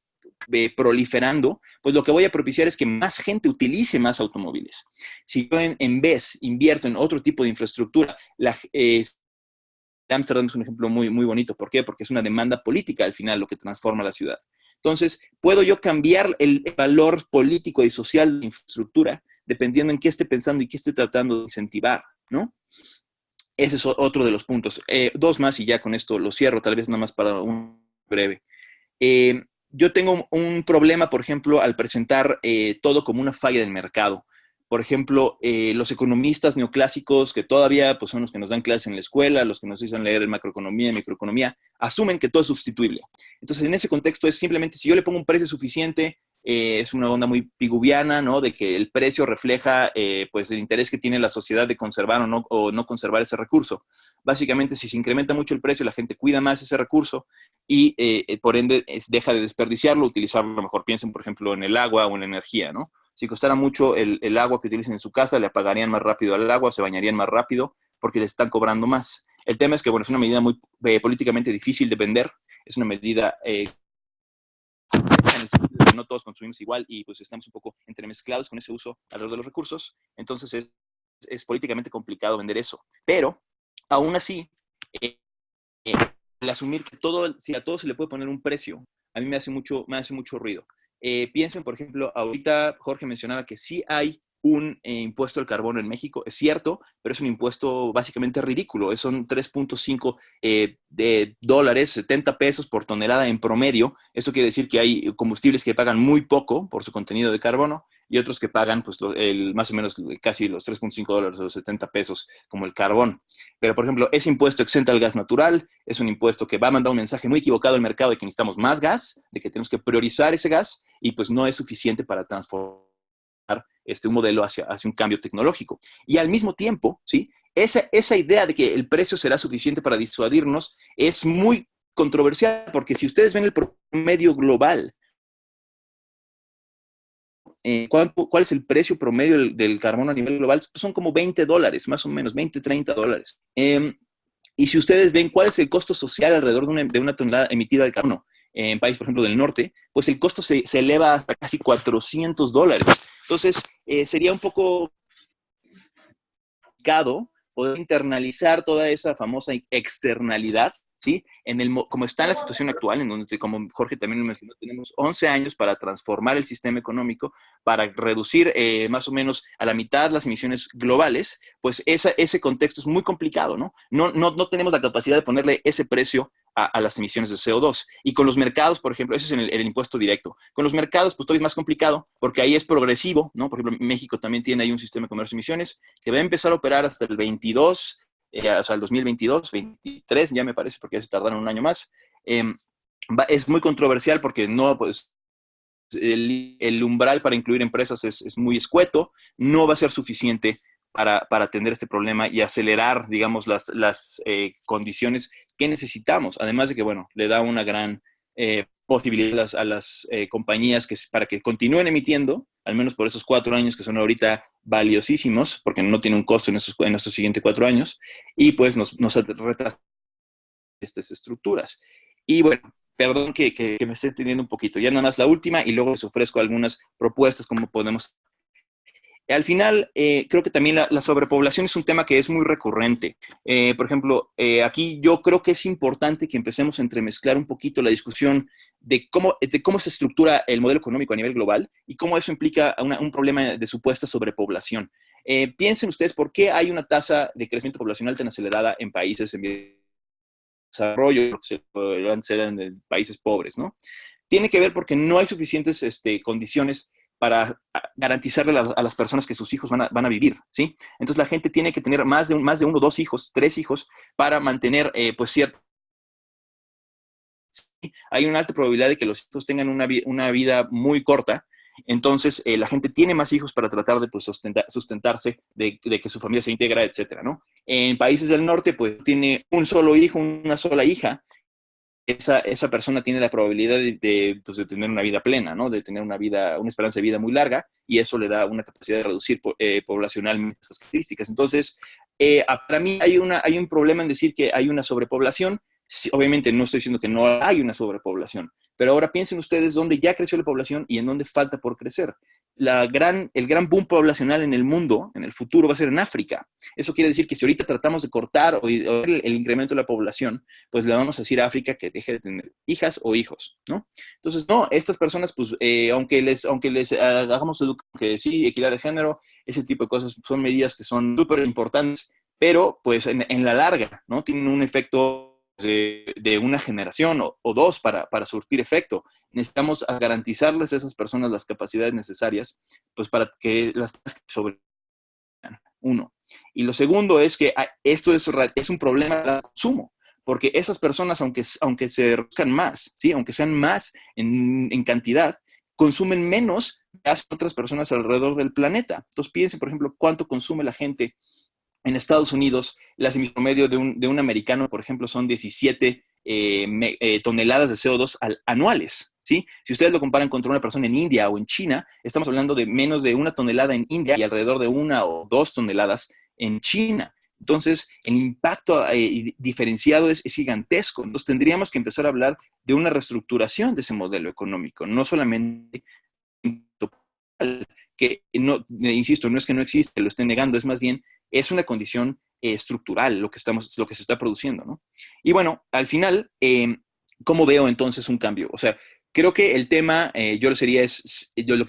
proliferando, pues lo que voy a propiciar es que más gente utilice más automóviles. Si yo en vez invierto en otro tipo de infraestructura, Ámsterdam es un ejemplo muy, muy bonito. ¿Por qué? Porque es una demanda política al final lo que transforma la ciudad. Entonces, puedo yo cambiar el valor político y social de la infraestructura dependiendo en qué esté pensando y qué esté tratando de incentivar, ¿no? Ese es otro de los puntos. Dos más y ya con esto lo cierro, tal vez nada más para un breve. Yo tengo un problema, por ejemplo, al presentar todo como una falla del mercado. Por ejemplo, los economistas neoclásicos, que todavía pues, son los que nos dan clases en la escuela, los que nos dicen leer macroeconomía y microeconomía, asumen que todo es sustituible. Entonces, en ese contexto es simplemente, si yo le pongo un precio suficiente, es una onda muy piguviana, ¿no? De que el precio refleja pues el interés que tiene la sociedad de conservar o no conservar ese recurso. Básicamente, si se incrementa mucho el precio, la gente cuida más ese recurso y por ende deja de desperdiciarlo, utilizarlo mejor. Piensen, por ejemplo, en el agua o en la energía, ¿no? Si costara mucho el agua que utilicen en su casa, le apagarían más rápido al agua, se bañarían más rápido porque le están cobrando más. El tema es que, bueno, es una medida muy políticamente difícil de vender, es una medida no todos consumimos igual y pues estamos un poco entremezclados con ese uso alrededor de los recursos, entonces es políticamente complicado vender eso. Pero, aún así, el asumir que si a todo se le puede poner un precio, a mí me hace mucho ruido. Piensen, por ejemplo, ahorita Jorge mencionaba que sí hay un impuesto al carbono en México, es cierto, pero es un impuesto básicamente ridículo, son 3.5 de dólares, 70 pesos por tonelada en promedio. Esto quiere decir que hay combustibles que pagan muy poco por su contenido de carbono y otros que pagan pues, más o menos casi los 3.5 dólares o los 70 pesos como el carbón. Pero, por ejemplo, ese impuesto exenta el gas natural, es un impuesto que va a mandar un mensaje muy equivocado al mercado de que necesitamos más gas, de que tenemos que priorizar ese gas y pues no es suficiente para transformar un modelo hacia un cambio tecnológico. Y al mismo tiempo, ¿sí? Esa idea de que el precio será suficiente para disuadirnos es muy controversial, porque si ustedes ven el promedio global, ¿cuál es el precio promedio del carbono a nivel global? Son como 20 dólares, más o menos, 20, 30 dólares. Y si ustedes ven cuál es el costo social alrededor de una tonelada emitida de carbono en países, por ejemplo, del norte, pues el costo se eleva hasta casi 400 dólares. Entonces, sería un poco complicado poder internalizar toda esa famosa externalidad, ¿sí? Como está en la situación actual, en donde, como Jorge también lo mencionó, tenemos 11 años para transformar el sistema económico, para reducir más o menos a la mitad las emisiones globales, pues ese contexto es muy complicado, ¿no? No tenemos la capacidad de ponerle ese precio a las emisiones de CO2. Y con los mercados, por ejemplo, eso es en el impuesto directo. Con los mercados, pues todavía es más complicado, porque ahí es progresivo, ¿no? Por ejemplo, México también tiene ahí un sistema de comercio de emisiones que va a empezar a operar hasta el 22, o sea, el 2022, 23, ya me parece, porque ya se tardaron un año más. Es muy controversial porque no, pues, el umbral para incluir empresas es muy escueto, no va a ser suficiente para atender este problema y acelerar, digamos, las condiciones que necesitamos. Además de que, bueno, le da una gran posibilidad a las compañías para que continúen emitiendo, al menos por esos 4 años que son ahorita valiosísimos, porque no tiene un costo en esos siguientes 4 años, y pues nos retrasa estas estructuras. Y bueno, perdón que me esté teniendo un poquito. Ya nada más la última y luego les ofrezco algunas propuestas como podemos. Al final, creo que también la sobrepoblación es un tema que es muy recurrente. Por ejemplo, aquí yo creo que es importante que empecemos a entremezclar un poquito la discusión de cómo se estructura el modelo económico a nivel global y cómo eso implica un problema de supuesta sobrepoblación. Piensen ustedes por qué hay una tasa de crecimiento poblacional tan acelerada en países en desarrollo, que antes eran de países pobres, ¿no? Tiene que ver porque no hay suficientes condiciones para garantizarle a las personas que sus hijos van a vivir, ¿sí? Entonces la gente tiene que tener más de uno, 2 hijos, 3 hijos para mantener, pues, cierto. Sí, hay una alta probabilidad de que los hijos tengan una vida muy corta. Entonces, la gente tiene más hijos para tratar de, pues, sustentarse, de que su familia se integra, etcétera, ¿no? En países del norte, pues, tiene un solo hijo, una sola hija. Esa persona tiene la probabilidad pues, de tener una vida plena, ¿no? De tener una esperanza de vida muy larga, y eso le da una capacidad de reducir poblacionalmente esas características. Entonces, para mí hay un problema en decir que hay una sobrepoblación. Sí, obviamente no estoy diciendo que no hay una sobrepoblación, pero ahora piensen ustedes dónde ya creció la población y en dónde falta por crecer. El gran boom poblacional en el mundo, en el futuro, va a ser en África. Eso quiere decir que si ahorita tratamos de cortar o el incremento de la población, pues le vamos a decir a África que deje de tener hijas o hijos, ¿no? Entonces, no, estas personas, pues, aunque les hagamos que sí, equidad de género, ese tipo de cosas son medidas que son súper importantes, pero pues en la larga, ¿no? Tienen un efecto de una generación o dos para surtir efecto. Necesitamos garantizarles a esas personas las capacidades necesarias, pues, para que las sobre uno. Y lo segundo es que esto es un problema de consumo, porque esas personas, aunque se reduzcan más, ¿sí? Aunque sean más en cantidad, consumen menos que otras personas alrededor del planeta. Entonces piensen, por ejemplo, cuánto consume la gente en Estados Unidos. Las emisiones promedio de un americano, por ejemplo, son 17 toneladas de CO2 anuales. ¿Sí? Si ustedes lo comparan contra una persona en India o en China, estamos hablando de menos de 1 tonelada en India y alrededor de 1 o 2 toneladas en China. Entonces, el impacto diferenciado es gigantesco. Entonces, tendríamos que empezar a hablar de una reestructuración de ese modelo económico, no solamente que, no, insisto, no es que no existe, lo estén negando, es más bien, es una condición estructural lo que se está produciendo, ¿no? Y bueno, al final, ¿cómo veo entonces un cambio? O sea, creo que el tema, lo que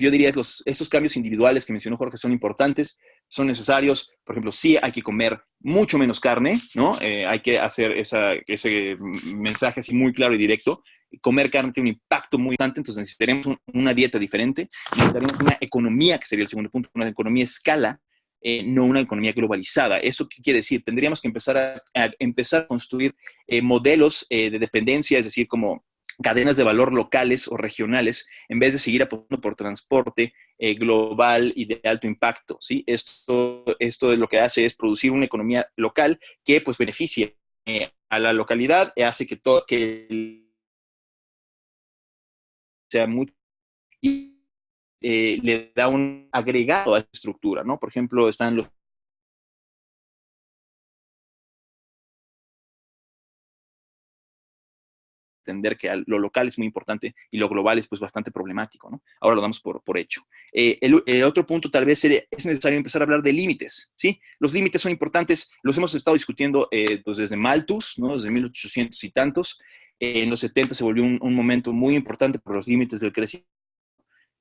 yo diría es esos cambios individuales que mencionó Jorge son importantes, son necesarios. Por ejemplo, sí hay que comer mucho menos carne, ¿no? Hay que hacer ese mensaje así muy claro y directo. Comer carne tiene un impacto muy importante, entonces necesitaremos una dieta diferente, necesitaremos una economía, que sería el segundo punto, una economía a escala, no una economía globalizada. ¿Eso qué quiere decir? Tendríamos que empezar a construir modelos de dependencia, es decir, como cadenas de valor locales o regionales, en vez de seguir apostando por transporte global y de alto impacto, ¿sí? Esto lo que hace es producir una economía local que, pues, beneficie a la localidad, hace que sea mucho y le da un agregado a la estructura, ¿no? Por ejemplo, están los entender que lo local es muy importante y lo global es, pues, bastante problemático, ¿no? Ahora lo damos por hecho. El otro punto tal vez es necesario empezar a hablar de límites, ¿sí? Los límites son importantes, los hemos estado discutiendo pues desde Malthus, ¿no? Desde 1800 y tantos. En los 70 se volvió un momento muy importante por los límites del crecimiento.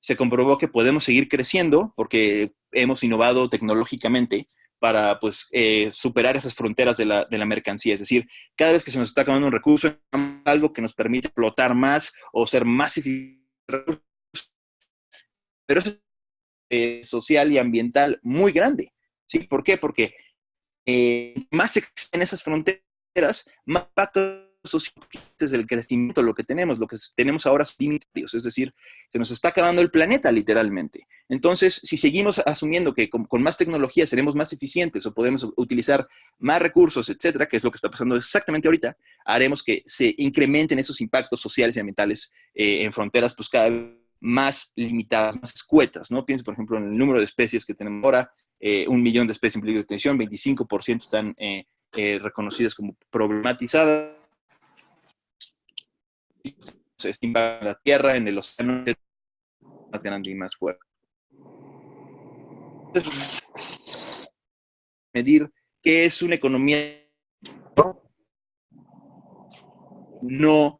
Se comprobó que podemos seguir creciendo porque hemos innovado tecnológicamente para, pues, superar esas fronteras de la mercancía. Es decir, cada vez que se nos está acabando un recurso, algo que nos permite explotar más o ser más eficientes, pero eso es social y ambiental muy grande. ¿Sí? ¿Por qué? Porque más se extienden esas fronteras, más impactos sociales del crecimiento, lo que tenemos ahora son limitarios, es decir, se nos está acabando el planeta literalmente. Entonces, si seguimos asumiendo que con más tecnología seremos más eficientes o podemos utilizar más recursos, etcétera, que es lo que está pasando exactamente ahorita, haremos que se incrementen esos impactos sociales y ambientales en fronteras pues cada vez más limitadas, más escuetas, ¿no? Piensa, por ejemplo, en el número de especies que tenemos ahora, 1 millón de especies en peligro de extinción, 25% están reconocidas como problematizadas, se estima la Tierra en el océano más grande y más fuerte. Entonces, medir qué es una economía no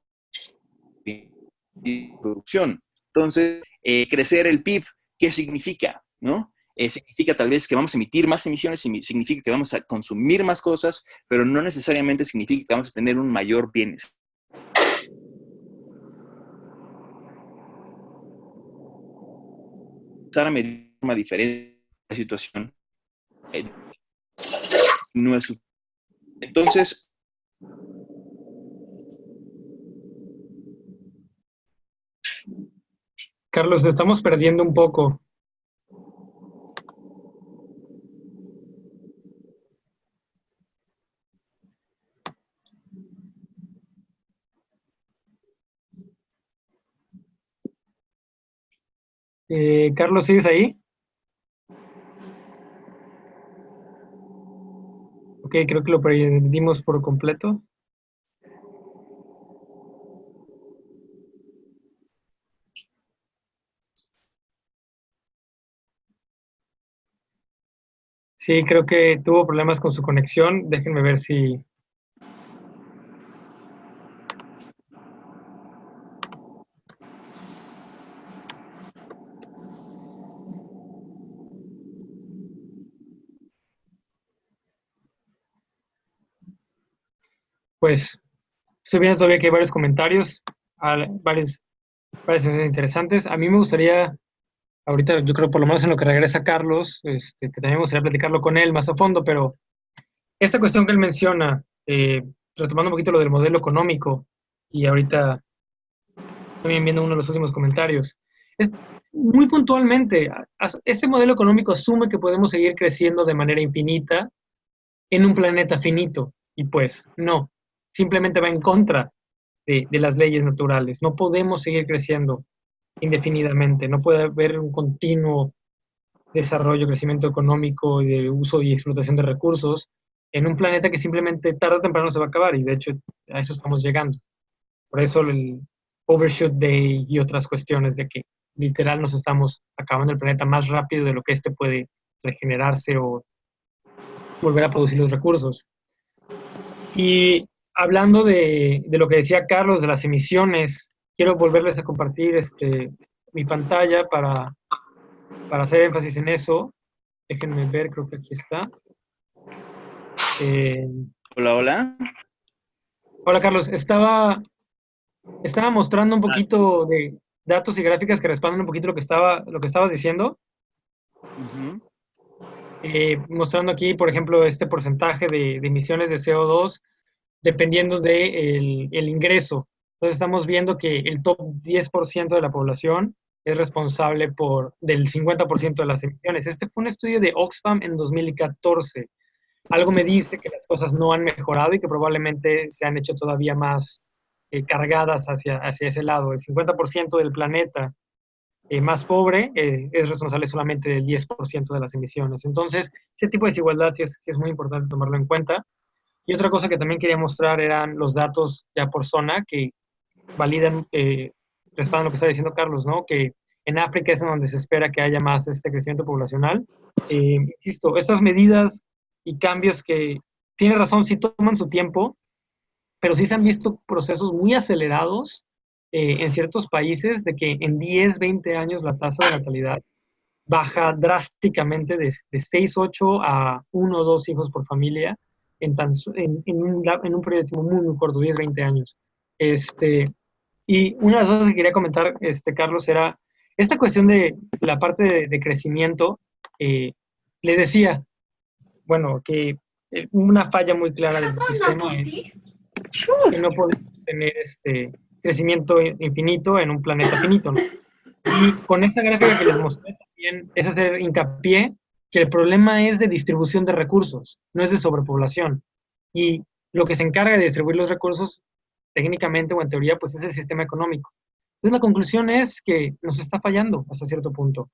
producción. Entonces, crecer el PIB, ¿qué significa? ¿No? Significa tal vez que vamos a emitir más emisiones, significa que vamos a consumir más cosas, pero no necesariamente significa que vamos a tener un mayor bienestar. A medir de forma diferente la situación no es suficiente. Entonces, Carlos, estamos perdiendo un poco. Carlos, ¿sigues ahí? Ok, creo que lo perdimos por completo. Sí, creo que tuvo problemas con su conexión. Déjenme ver si... Pues estoy viendo todavía que hay varios comentarios, varias cosas interesantes. A mí me gustaría, ahorita yo creo por lo menos en lo que regresa Carlos, que también me gustaría platicarlo con él más a fondo, pero esta cuestión que él menciona, retomando un poquito lo del modelo económico, y ahorita también viendo uno de los últimos comentarios, es muy puntualmente, este modelo económico asume que podemos seguir creciendo de manera infinita en un planeta finito, y pues no, simplemente va en contra de las leyes naturales. No podemos seguir creciendo indefinidamente, no puede haber un continuo desarrollo, crecimiento económico y de uso y explotación de recursos en un planeta que simplemente tarde o temprano se va a acabar y de hecho a eso estamos llegando. Por eso el overshoot day y otras cuestiones de que literal nos estamos acabando el planeta más rápido de lo que éste puede regenerarse o volver a producir los recursos. Y hablando de lo que decía Carlos, de las emisiones, quiero volverles a compartir mi pantalla para hacer énfasis en eso. Déjenme ver, creo que aquí está. Eh, hola, hola. Hola Carlos, estaba mostrando un poquito de datos y gráficas que respaldan un poquito lo que estabas diciendo. Uh-huh. Mostrando aquí, por ejemplo, este porcentaje de emisiones de CO2 dependiendo del el ingreso. Entonces estamos viendo que el top 10% de la población es responsable del 50% de las emisiones. Este fue un estudio de Oxfam en 2014. Algo me dice que las cosas no han mejorado y que probablemente se han hecho todavía más cargadas hacia ese lado. El 50% del planeta más pobre es responsable solamente del 10% de las emisiones. Entonces, ese tipo de desigualdad sí es muy importante tomarlo en cuenta. Y otra cosa que también quería mostrar eran los datos ya por zona que validan, respaldan lo que está diciendo Carlos, ¿no? Que en África es en donde se espera que haya más este crecimiento poblacional. Insisto, estas medidas y cambios que, tiene razón, sí toman su tiempo, pero sí se han visto procesos muy acelerados en ciertos países de que en 10, 20 años la tasa de natalidad baja drásticamente de 6, 8 a 1 o 2 hijos por familia en un periodo de tiempo muy, muy corto, 10, 20 años. Y una de las cosas que quería comentar, Carlos, era esta cuestión de la parte de crecimiento. Les decía, bueno, que una falla muy clara del sistema es que no podemos tener crecimiento infinito en un planeta finito, ¿no? Y con esta gráfica que les mostré también es hacer hincapié que el problema es de distribución de recursos, no es de sobrepoblación. Y lo que se encarga de distribuir los recursos, técnicamente o en teoría, pues es el sistema económico. Entonces la conclusión es que nos está fallando hasta cierto punto.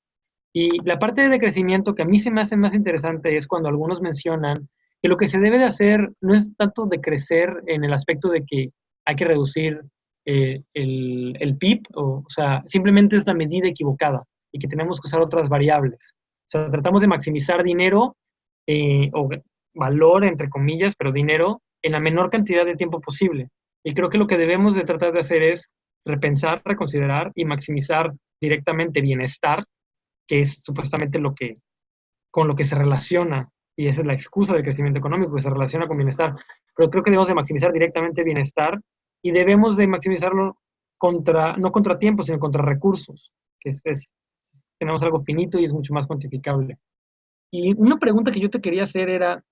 Y la parte de crecimiento que a mí se me hace más interesante es cuando algunos mencionan que lo que se debe de hacer no es tanto de crecer en el aspecto de que hay que reducir el PIB, o sea, simplemente es la medida equivocada y que tenemos que usar otras variables. O sea, tratamos de maximizar dinero o valor, entre comillas, pero dinero en la menor cantidad de tiempo posible. Y creo que lo que debemos de tratar de hacer es repensar, reconsiderar y maximizar directamente bienestar, que es supuestamente con lo que se relaciona, y esa es la excusa del crecimiento económico, que se relaciona con bienestar. Pero creo que debemos de maximizar directamente bienestar y debemos de maximizarlo no contra tiempo, sino contra recursos, que tenemos algo finito y es mucho más cuantificable. Y una pregunta que yo te quería hacer era,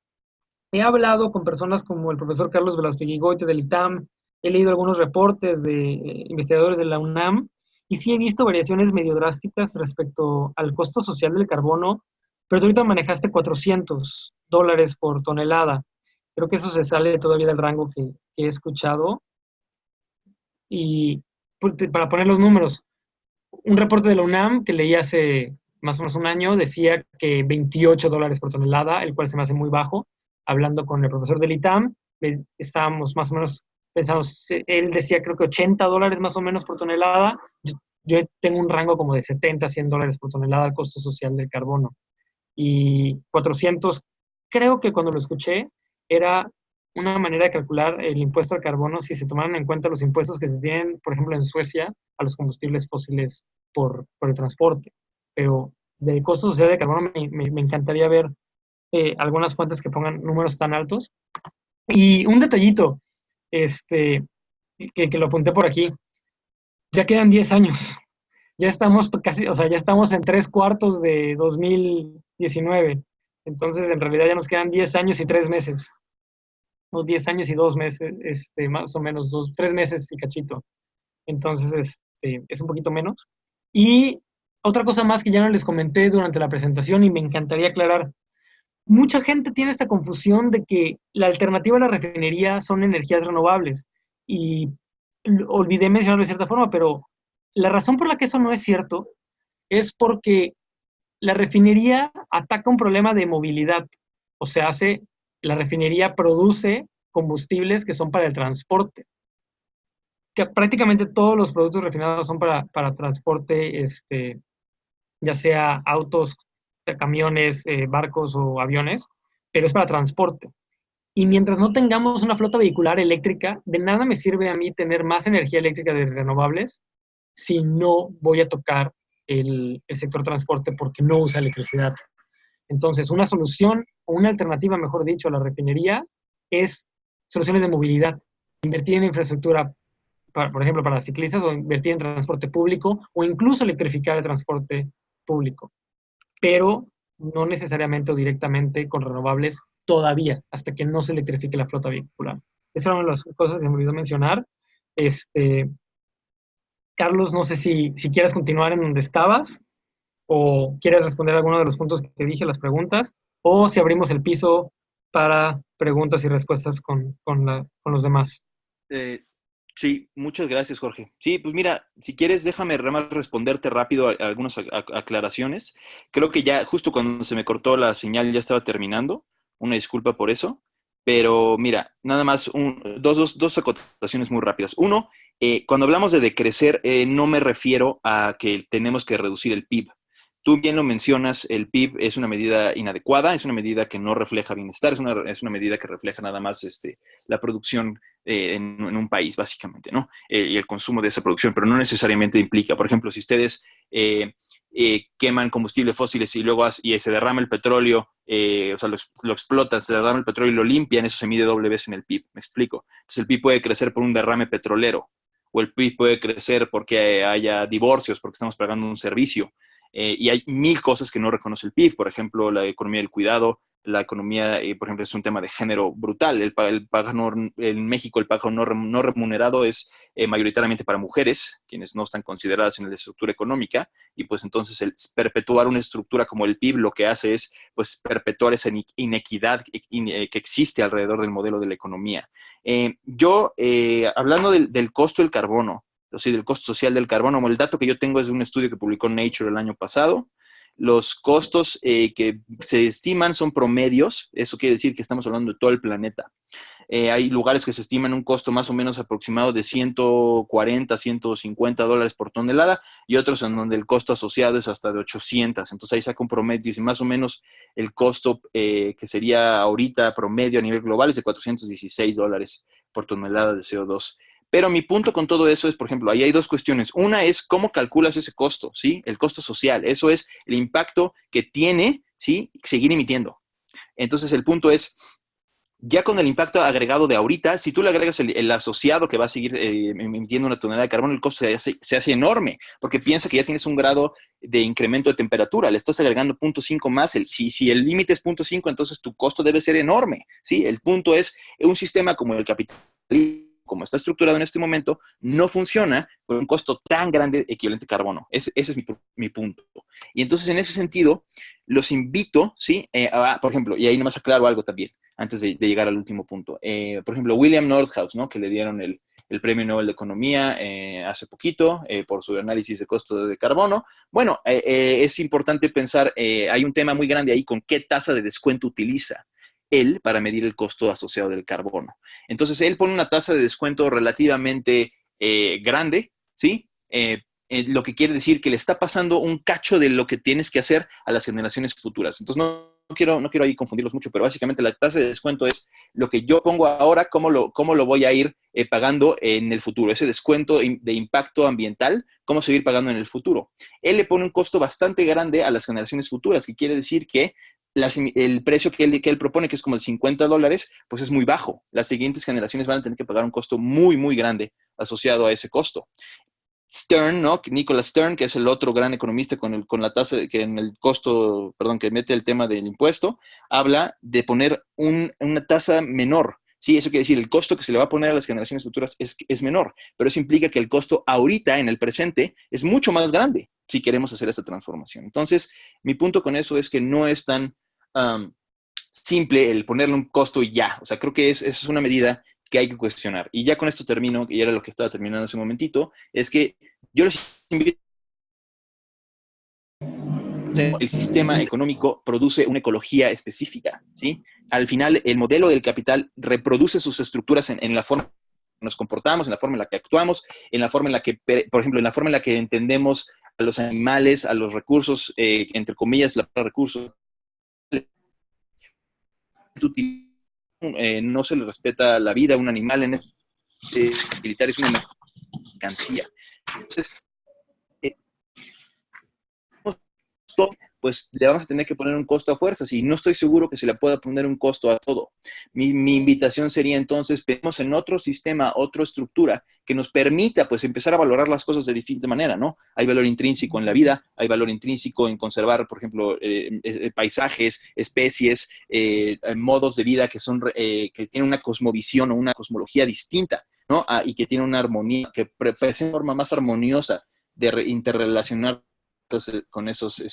he hablado con personas como el profesor Carlos Velasquez del ITAM, he leído algunos reportes de investigadores de la UNAM y sí he visto variaciones medio drásticas respecto al costo social del carbono, pero tú ahorita manejaste $400 por tonelada. Creo que eso se sale todavía del rango que he escuchado. Y para poner los números, un reporte de la UNAM que leí hace más o menos un año decía que $28 por tonelada, el cual se me hace muy bajo. Hablando con el profesor del ITAM, estábamos más o menos, pensamos, él decía creo que $80 más o menos por tonelada. Yo tengo un rango como de 70 a $100 por tonelada al costo social del carbono. Y 400, creo que cuando lo escuché, era una manera de calcular el impuesto al carbono si se tomaran en cuenta los impuestos que se tienen, por ejemplo, en Suecia, a los combustibles fósiles por el transporte. Pero del costo social de carbono me encantaría ver algunas fuentes que pongan números tan altos. Y un detallito, que lo apunté por aquí, ya quedan 10 años. Ya estamos casi, o sea, ya estamos en 3/4 de 2019. Entonces, en realidad ya nos quedan 10 años y 3 meses. O 10 años y 2 meses, más o menos, 3 meses y cachito. Entonces, es un poquito menos. Y otra cosa más que ya no les comenté durante la presentación y me encantaría aclarar. Mucha gente tiene esta confusión de que la alternativa a la refinería son energías renovables. Y olvidé mencionarlo de cierta forma, pero la razón por la que eso no es cierto es porque la refinería ataca un problema de movilidad. O sea, la refinería produce combustibles que son para el transporte. Que prácticamente todos los productos refinados son para transporte, ya sea autos, camiones, barcos o aviones, pero es para transporte. Y mientras no tengamos una flota vehicular eléctrica, de nada me sirve a mí tener más energía eléctrica de renovables si no voy a tocar el sector transporte porque no usa electricidad. Entonces, una solución o una alternativa, mejor dicho, a la refinería es soluciones de movilidad. Invertir en infraestructura, por ejemplo, para ciclistas o invertir en transporte público o incluso electrificar el transporte público. Pero no necesariamente o directamente con renovables todavía, hasta que no se electrifique la flota vehicular. Esa era una de las cosas que se me olvidó mencionar. Carlos, no sé si quieres continuar en donde estabas o quieres responder alguno de los puntos que te dije, las preguntas, o si abrimos el piso para preguntas y respuestas con los demás. Sí, muchas gracias, Jorge. Sí, pues mira, si quieres, déjame más responderte rápido a algunas aclaraciones. Creo que ya justo cuando se me cortó la señal ya estaba terminando. Una disculpa por eso. Pero mira, nada más dos acotaciones muy rápidas. Uno, cuando hablamos de decrecer, no me refiero a que tenemos que reducir el PIB. Tú bien lo mencionas, el PIB es una medida inadecuada, es una medida que no refleja bienestar, es una medida que refleja nada más la producción en un país, básicamente, ¿no? Y el consumo de esa producción, pero no necesariamente implica, por ejemplo, si ustedes queman combustibles fósiles y luego se derrama el petróleo, o sea, lo explotan, se derrama el petróleo y lo limpian, eso se mide doble vez en el PIB, ¿me explico? Entonces el PIB puede crecer por un derrame petrolero, o el PIB puede crecer porque haya divorcios, porque estamos pagando un servicio. Y hay mil cosas que no reconoce el PIB, por ejemplo, la economía del cuidado, la economía, por ejemplo, es un tema de género brutal. El pago en México, el pago no remunerado es mayoritariamente para mujeres, quienes no están consideradas en la estructura económica, y pues entonces el perpetuar una estructura como el PIB lo que hace es pues perpetuar esa inequidad que existe alrededor del modelo de la economía. Hablando del costo del carbono, o sea, del costo social del carbono, el dato que yo tengo es de un estudio que publicó Nature el año pasado. Los costos que se estiman son promedios, eso quiere decir que estamos hablando de todo el planeta. Hay lugares que se estiman un costo más o menos aproximado de 140, 150 dólares por tonelada y otros en donde el costo asociado es hasta de 800. Entonces ahí saca un promedio y más o menos el costo que sería ahorita promedio a nivel global es de 416 dólares por tonelada de CO2. Pero mi punto con todo eso es, por ejemplo, ahí hay dos cuestiones. Una es cómo calculas ese costo, ¿sí? El costo social. Eso es el impacto que tiene, ¿sí? Seguir emitiendo. Entonces el punto es, ya con el impacto agregado de ahorita, si tú le agregas el asociado que va a seguir emitiendo una tonelada de carbono, el costo se hace enorme, porque piensa que ya tienes un grado de incremento de temperatura, le estás agregando 0.5 más, si el límite es 0.5, entonces tu costo debe ser enorme, ¿sí? El punto es, un sistema como el capitalismo, como está estructurado en este momento, no funciona con un costo tan grande equivalente a carbono. Ese es mi punto. Y entonces, en ese sentido, los invito, ¿sí? Por ejemplo, y ahí nomás aclaro algo también, antes de llegar al último punto. Por ejemplo, William Nordhaus, ¿no? Que le dieron el Premio Nobel de Economía hace poquito por su análisis de costo de carbono. Bueno, es importante pensar, hay un tema muy grande ahí con qué tasa de descuento utiliza él para medir el costo asociado del carbono. Entonces, él pone una tasa de descuento relativamente grande, ¿sí? Lo que quiere decir que le está pasando un cacho de lo que tienes que hacer a las generaciones futuras. Entonces, no quiero ahí confundirlos mucho, pero básicamente la tasa de descuento es lo que yo pongo ahora, cómo lo voy a ir pagando en el futuro. Ese descuento de impacto ambiental, cómo seguir pagando en el futuro. Él le pone un costo bastante grande a las generaciones futuras, que quiere decir que el precio que él propone, que es como de 50 dólares, pues es muy bajo. Las siguientes generaciones van a tener que pagar un costo muy, muy grande asociado a ese costo. Stern, ¿no? Nicholas Stern, que es el otro gran economista con la tasa, que en el costo, perdón, que mete el tema del impuesto, habla de poner una tasa menor. Sí, eso quiere decir, el costo que se le va a poner a las generaciones futuras es menor, pero eso implica que el costo ahorita, en el presente, es mucho más grande si queremos hacer esta transformación. Entonces, mi punto con eso es que no es tan simple el ponerle un costo y ya. O sea, creo que es una medida que hay que cuestionar. Y ya con esto termino, y era lo que estaba terminando hace un momentito, es que yo les invito, el sistema económico produce una ecología específica, ¿sí? Al final, el modelo del capital reproduce sus estructuras en la forma en que nos comportamos, en la forma en la que actuamos, en la forma en la que, por ejemplo, en la forma en la que entendemos a los animales, a los recursos, entre comillas, la palabra recursos, no se le respeta la vida a un animal en este militar, es una mercancía. Entonces, pues le vamos a tener que poner un costo a fuerzas y no estoy seguro que se le pueda poner un costo a todo. Mi invitación sería entonces, pensemos en otro sistema, otra estructura que nos permita pues empezar a valorar las cosas de distinta manera, ¿no? Hay valor intrínseco en la vida, hay valor intrínseco en conservar, por ejemplo, paisajes, especies, modos de vida que tienen una cosmovisión o una cosmología distinta, ¿no? Y que tienen una armonía, que presenta una forma más armoniosa de interrelacionar con esos,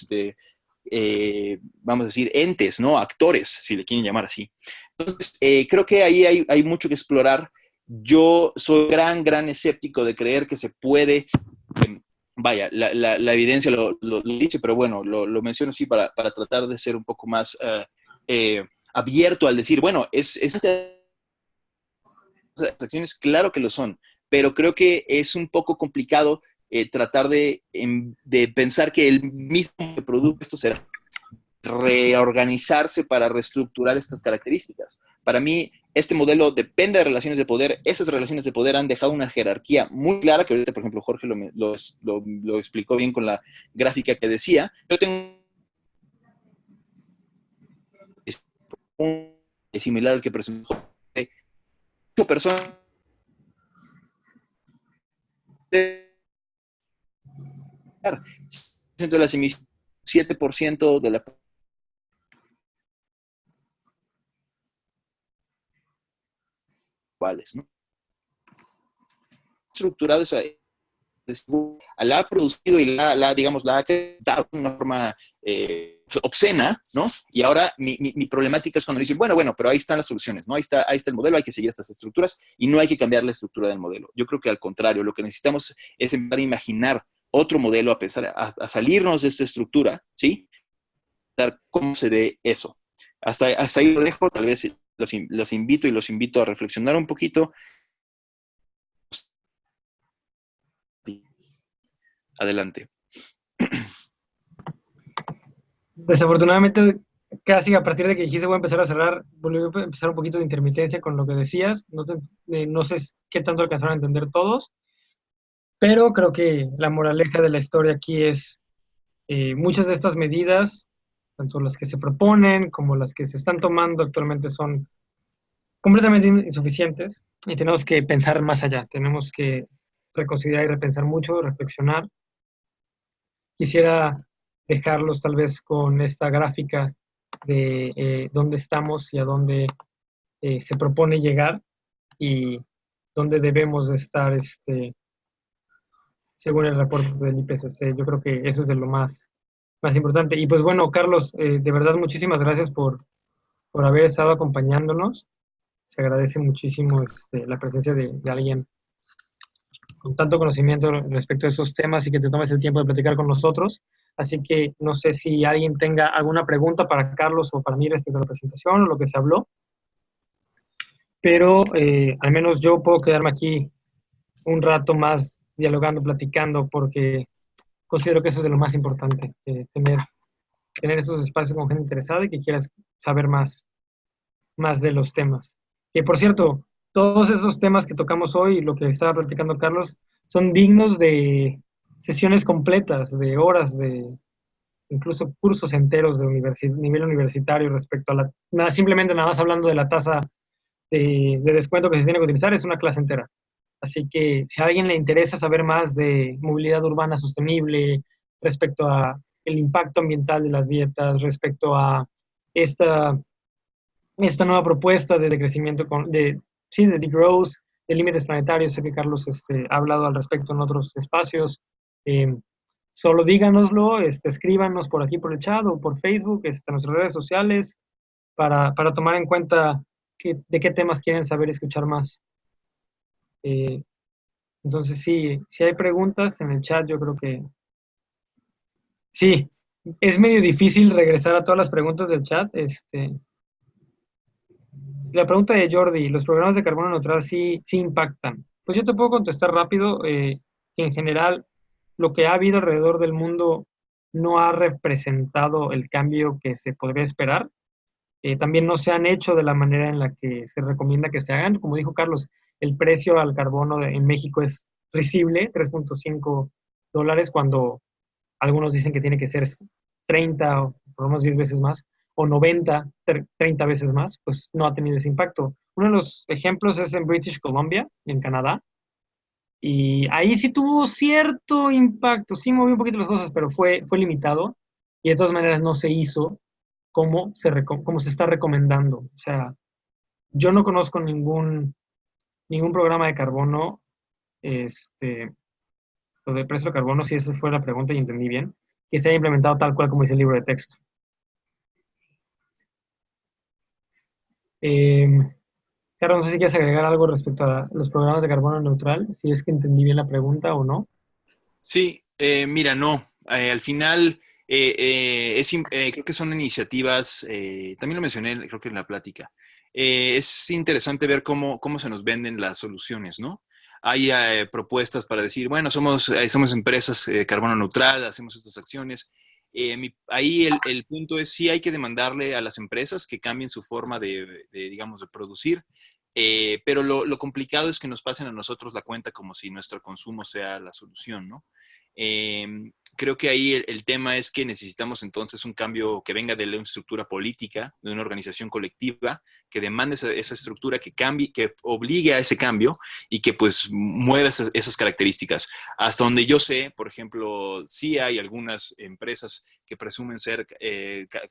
vamos a decir, entes, ¿no? Actores, si le quieren llamar así. Entonces, creo que ahí hay mucho que explorar. Yo soy gran escéptico de creer que se puede, vaya, la evidencia lo dice, pero bueno, lo menciono así para tratar de ser un poco más abierto al decir, bueno, acciones, claro que lo son, pero creo que es un poco complicado tratar de pensar que el mismo producto será reorganizarse para reestructurar estas características. Para mí, este modelo depende de relaciones de poder. Esas relaciones de poder han dejado una jerarquía muy clara, que ahorita, por ejemplo, Jorge lo explicó bien con la gráfica que decía. Yo tengo un similar al que presentó Jorge. 8 personas de las emisiones, 7% de la ¿no? Estructurado esa, la ha producido y digamos, la ha dado de una forma obscena, ¿no? Y ahora mi problemática es cuando dicen, bueno, pero ahí están las soluciones, ¿no? Ahí está el modelo, hay que seguir estas estructuras y no hay que cambiar la estructura del modelo. Yo creo que al contrario, lo que necesitamos es empezar a imaginar otro modelo, a pensar, a salirnos de esta estructura, ¿sí? ¿Cómo se dé eso? Hasta ahí lo dejo, tal vez los invito a reflexionar un poquito. Adelante. Desafortunadamente, casi a partir de que dijiste voy a empezar a cerrar, volví a empezar un poquito de intermitencia con lo que decías. No sé qué tanto alcanzaron a entender todos, pero creo que la moraleja de la historia aquí es muchas de estas medidas, tanto las que se proponen como las que se están tomando actualmente, son completamente insuficientes y tenemos que pensar más allá, tenemos que reconsiderar y repensar mucho, reflexionar. Quisiera dejarlos tal vez con esta gráfica de dónde estamos y a dónde se propone llegar y dónde debemos de estar según el reporte del IPCC. Yo creo que eso es de lo más importante. Y pues bueno, Carlos, de verdad muchísimas gracias por haber estado acompañándonos. Se agradece muchísimo la presencia de alguien con tanto conocimiento respecto a esos temas y que te tomes el tiempo de platicar con nosotros. Así que no sé si alguien tenga alguna pregunta para Carlos o para mí respecto a la presentación o lo que se habló, pero al menos yo puedo quedarme aquí un rato más dialogando, platicando, porque considero que eso es de lo más importante, tener esos espacios con gente interesada y que quieras saber más de los temas. Que por cierto, todos esos temas que tocamos hoy, lo que estaba platicando Carlos, son dignos de sesiones completas, de horas, de incluso cursos enteros de nivel universitario respecto a simplemente nada más hablando de la tasa de descuento que se tiene que utilizar, es una clase entera. Así que si a alguien le interesa saber más de movilidad urbana sostenible, respecto a el impacto ambiental de las dietas, respecto a esta nueva propuesta de decrecimiento, sí, de degrowth, de límites planetarios. Sé que Carlos ha hablado al respecto en otros espacios. Eh, Solo díganoslo, escríbanos por aquí por el chat o por Facebook, en nuestras redes sociales, para tomar en cuenta de qué temas quieren saber y escuchar más. Eh, entonces, sí, si hay preguntas en el chat, yo creo que sí. Es medio difícil regresar a todas las preguntas del chat. La pregunta de Jordi, ¿los programas de carbono neutral sí impactan? Pues yo te puedo contestar rápido, que en general lo que ha habido alrededor del mundo no ha representado el cambio que se podría esperar. También no se han hecho de la manera en la que se recomienda que se hagan. Como dijo Carlos, el precio al carbono en México es risible, $3.5, cuando algunos dicen que tiene que ser 30 o por lo menos 10 veces más, o 90, 30 veces más, pues no ha tenido ese impacto. Uno de los ejemplos es en British Columbia, en Canadá, y ahí sí tuvo cierto impacto, sí movió un poquito las cosas, pero fue limitado, y de todas maneras no se hizo como se está recomendando. O sea, yo no conozco ningún programa de carbono, lo del precio de carbono, si esa fue la pregunta y entendí bien, que se haya implementado tal cual como dice el libro de texto. Eh, Carlos, no sé si quieres agregar algo respecto a los programas de carbono neutral, si es que entendí bien la pregunta o no. Sí, mira, no. Al final, creo que son iniciativas, también lo mencioné, creo que en la plática. Es interesante ver cómo se nos venden las soluciones, ¿no? Hay propuestas para decir, bueno, somos empresas carbono neutral, hacemos estas acciones. Ahí el punto es, sí hay que demandarle a las empresas que cambien su forma digamos, de producir. Pero lo complicado es que nos pasen a nosotros la cuenta como si nuestro consumo sea la solución, ¿no? creo que ahí el tema es que necesitamos entonces un cambio que venga de una estructura política, de una organización colectiva, que demande esa estructura, que cambie, que obligue a ese cambio y que pues mueva esas características. Hasta donde yo sé, por ejemplo, sí hay algunas empresas que presumen ser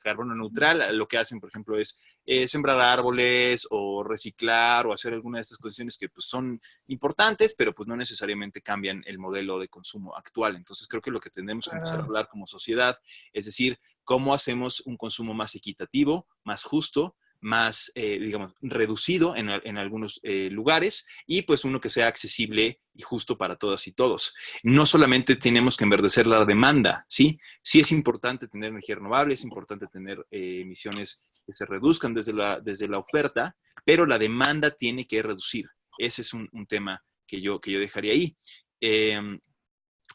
carbono neutral. Lo que hacen, por ejemplo, es sembrar árboles o reciclar o hacer alguna de estas cuestiones que pues, son importantes, pero pues no necesariamente cambian el modelo de consumo actual. Entonces creo que lo que tenemos que empezar a hablar como sociedad es decir, cómo hacemos un consumo más equitativo, más justo, más, digamos, reducido en algunos lugares y pues uno que sea accesible y justo para todas y todos. No solamente tenemos que enverdecer la demanda, ¿sí? Sí es importante tener energía renovable, es importante tener emisiones que se reduzcan desde la oferta, pero la demanda tiene que reducir. Ese es un tema que yo dejaría ahí.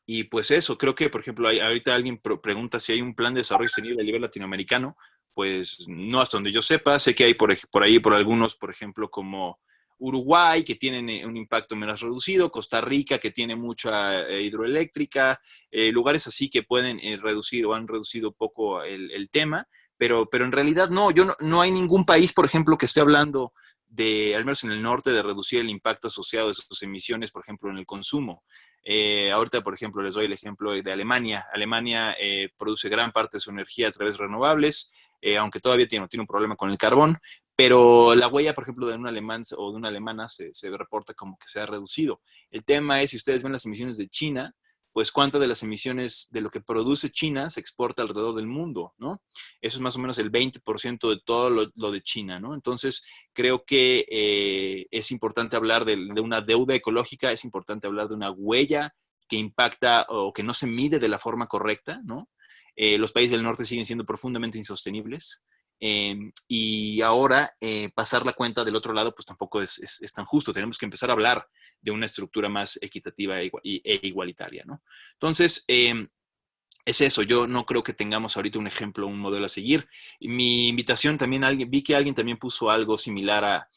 Y pues eso, creo que, por ejemplo, ahorita alguien pregunta si hay un plan de desarrollo sostenible a nivel latinoamericano. Pues no hasta donde yo sepa. Sé que hay por ahí por algunos, por ejemplo, como Uruguay, que tienen un impacto menos reducido, Costa Rica, que tiene mucha hidroeléctrica, lugares así que pueden reducir o han reducido poco el tema, pero en realidad no, no hay ningún país, por ejemplo, que esté hablando de, al menos en el norte, de reducir el impacto asociado de sus emisiones, por ejemplo, en el consumo. Ahorita, por ejemplo, les doy el ejemplo de Alemania. Alemania produce gran parte de su energía a través de renovables, aunque todavía tiene un problema con el carbón, pero la huella, por ejemplo, de un alemán o de una alemana se reporta como que se ha reducido. El tema es, si ustedes ven las emisiones de China, pues cuántas de las emisiones de lo que produce China se exporta alrededor del mundo, ¿no? Eso es más o menos el 20% de todo lo de China, ¿no? Entonces, creo que es importante hablar de una deuda ecológica, es importante hablar de una huella que impacta o que no se mide de la forma correcta, ¿no? Los países del norte siguen siendo profundamente insostenibles. Y ahora pasar la cuenta del otro lado, pues tampoco es tan justo. Tenemos que empezar a hablar de una estructura más equitativa e igualitaria, ¿no? Entonces, es eso. Yo no creo que tengamos ahorita un ejemplo, un modelo a seguir. Mi invitación también, vi que alguien también puso algo similar a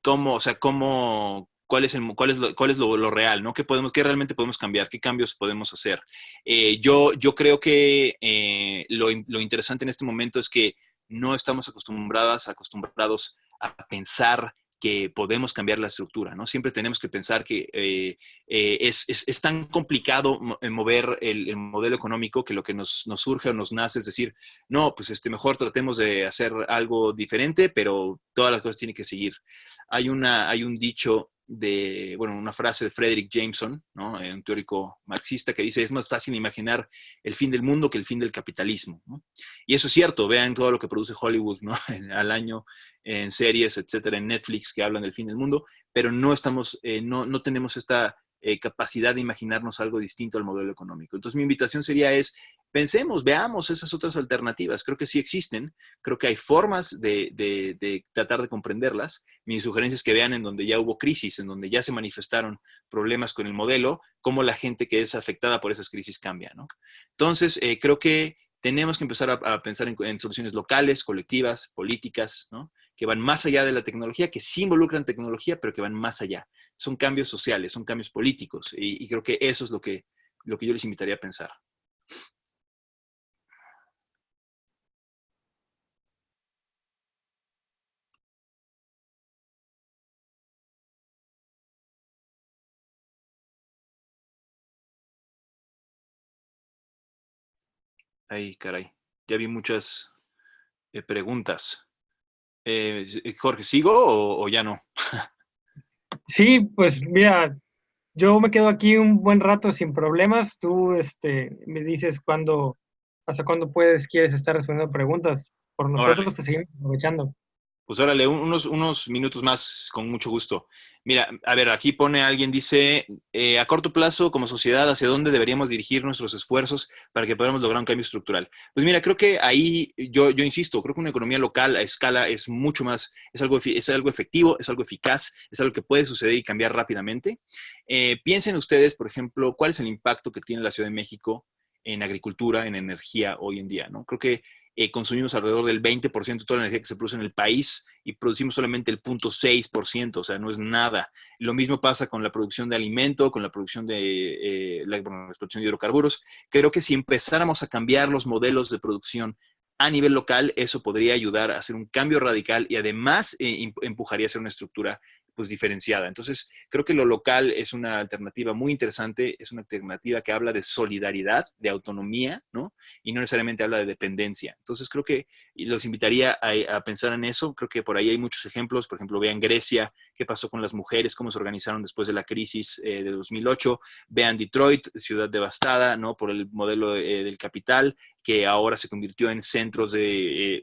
cómo, o sea, cuál es lo real, ¿no? ¿Qué realmente podemos cambiar? ¿Qué cambios podemos hacer? Yo creo que lo interesante en este momento es que no estamos acostumbrados a pensar que podemos cambiar la estructura, ¿no? Siempre tenemos que pensar que es tan complicado mover el modelo económico que lo que nos surge o nos nace es decir, no, pues mejor tratemos de hacer algo diferente, pero todas las cosas tienen que seguir. Hay un dicho una frase de Frederick Jameson, ¿no? Un teórico marxista que dice, es más fácil imaginar el fin del mundo que el fin del capitalismo, ¿no? Y eso es cierto, vean todo lo que produce Hollywood, ¿no? Al año, en series, etcétera, en Netflix que hablan del fin del mundo, pero no tenemos esta capacidad de imaginarnos algo distinto al modelo económico. Entonces mi invitación sería pensemos, veamos esas otras alternativas. Creo que sí existen, creo que hay formas de tratar de comprenderlas. Mi sugerencia es que vean en donde ya hubo crisis, en donde ya se manifestaron problemas con el modelo, cómo la gente que es afectada por esas crisis cambia, ¿no? Entonces, creo que tenemos que empezar a pensar en soluciones locales, colectivas, políticas, ¿no? Que van más allá de la tecnología, que sí involucran tecnología, pero que van más allá. Son cambios sociales, son cambios políticos, y creo que eso es lo que yo les invitaría a pensar. Ay, caray. Ya vi muchas preguntas. Jorge, ¿sigo o ya no? Sí, pues mira, yo me quedo aquí un buen rato sin problemas. Tú, me dices hasta cuándo quieres estar respondiendo preguntas. Por Órale. nosotros te seguimos aprovechando. Pues órale, unos minutos más, con mucho gusto. Mira, a ver, aquí pone alguien, dice, a corto plazo, como sociedad, ¿hacia dónde deberíamos dirigir nuestros esfuerzos para que podamos lograr un cambio estructural? Pues mira, creo que ahí, yo insisto, creo que una economía local a escala es mucho más, es algo efectivo, es algo eficaz, es algo que puede suceder y cambiar rápidamente. Piensen ustedes, por ejemplo, cuál es el impacto que tiene la Ciudad de México en agricultura, en energía hoy en día, ¿no? Creo que consumimos alrededor del 20% de toda la energía que se produce en el país y producimos solamente el 0.6%, o sea, no es nada. Lo mismo pasa con la producción de alimento, con la producción de la explotación de hidrocarburos. Creo que si empezáramos a cambiar los modelos de producción a nivel local, eso podría ayudar a hacer un cambio radical y además empujaría a hacer una estructura pues diferenciada. Entonces, creo que lo local es una alternativa muy interesante, es una alternativa que habla de solidaridad, de autonomía, ¿no? Y no necesariamente habla de dependencia. Entonces, creo que los invitaría a pensar en eso. Creo que por ahí hay muchos ejemplos. Por ejemplo, vean Grecia, qué pasó con las mujeres, cómo se organizaron después de la crisis de 2008. Vean Detroit, ciudad devastada, ¿no? Por el modelo del capital, que ahora se convirtió en centros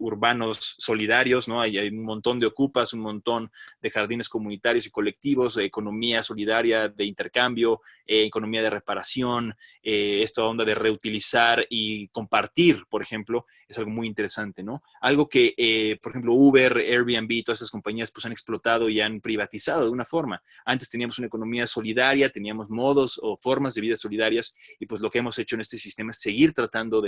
urbanos solidarios, ¿no? Hay un montón de ocupas, un montón de jardines comunitarios y colectivos, economía solidaria de intercambio, economía de reparación, esta onda de reutilizar y compartir, por ejemplo, es algo muy interesante, ¿no? Algo que, por ejemplo, Uber, Airbnb, todas esas compañías pues han explotado y han privatizado de una forma. Antes teníamos una economía solidaria, teníamos modos o formas de vida solidarias y pues lo que hemos hecho en este sistema es seguir tratando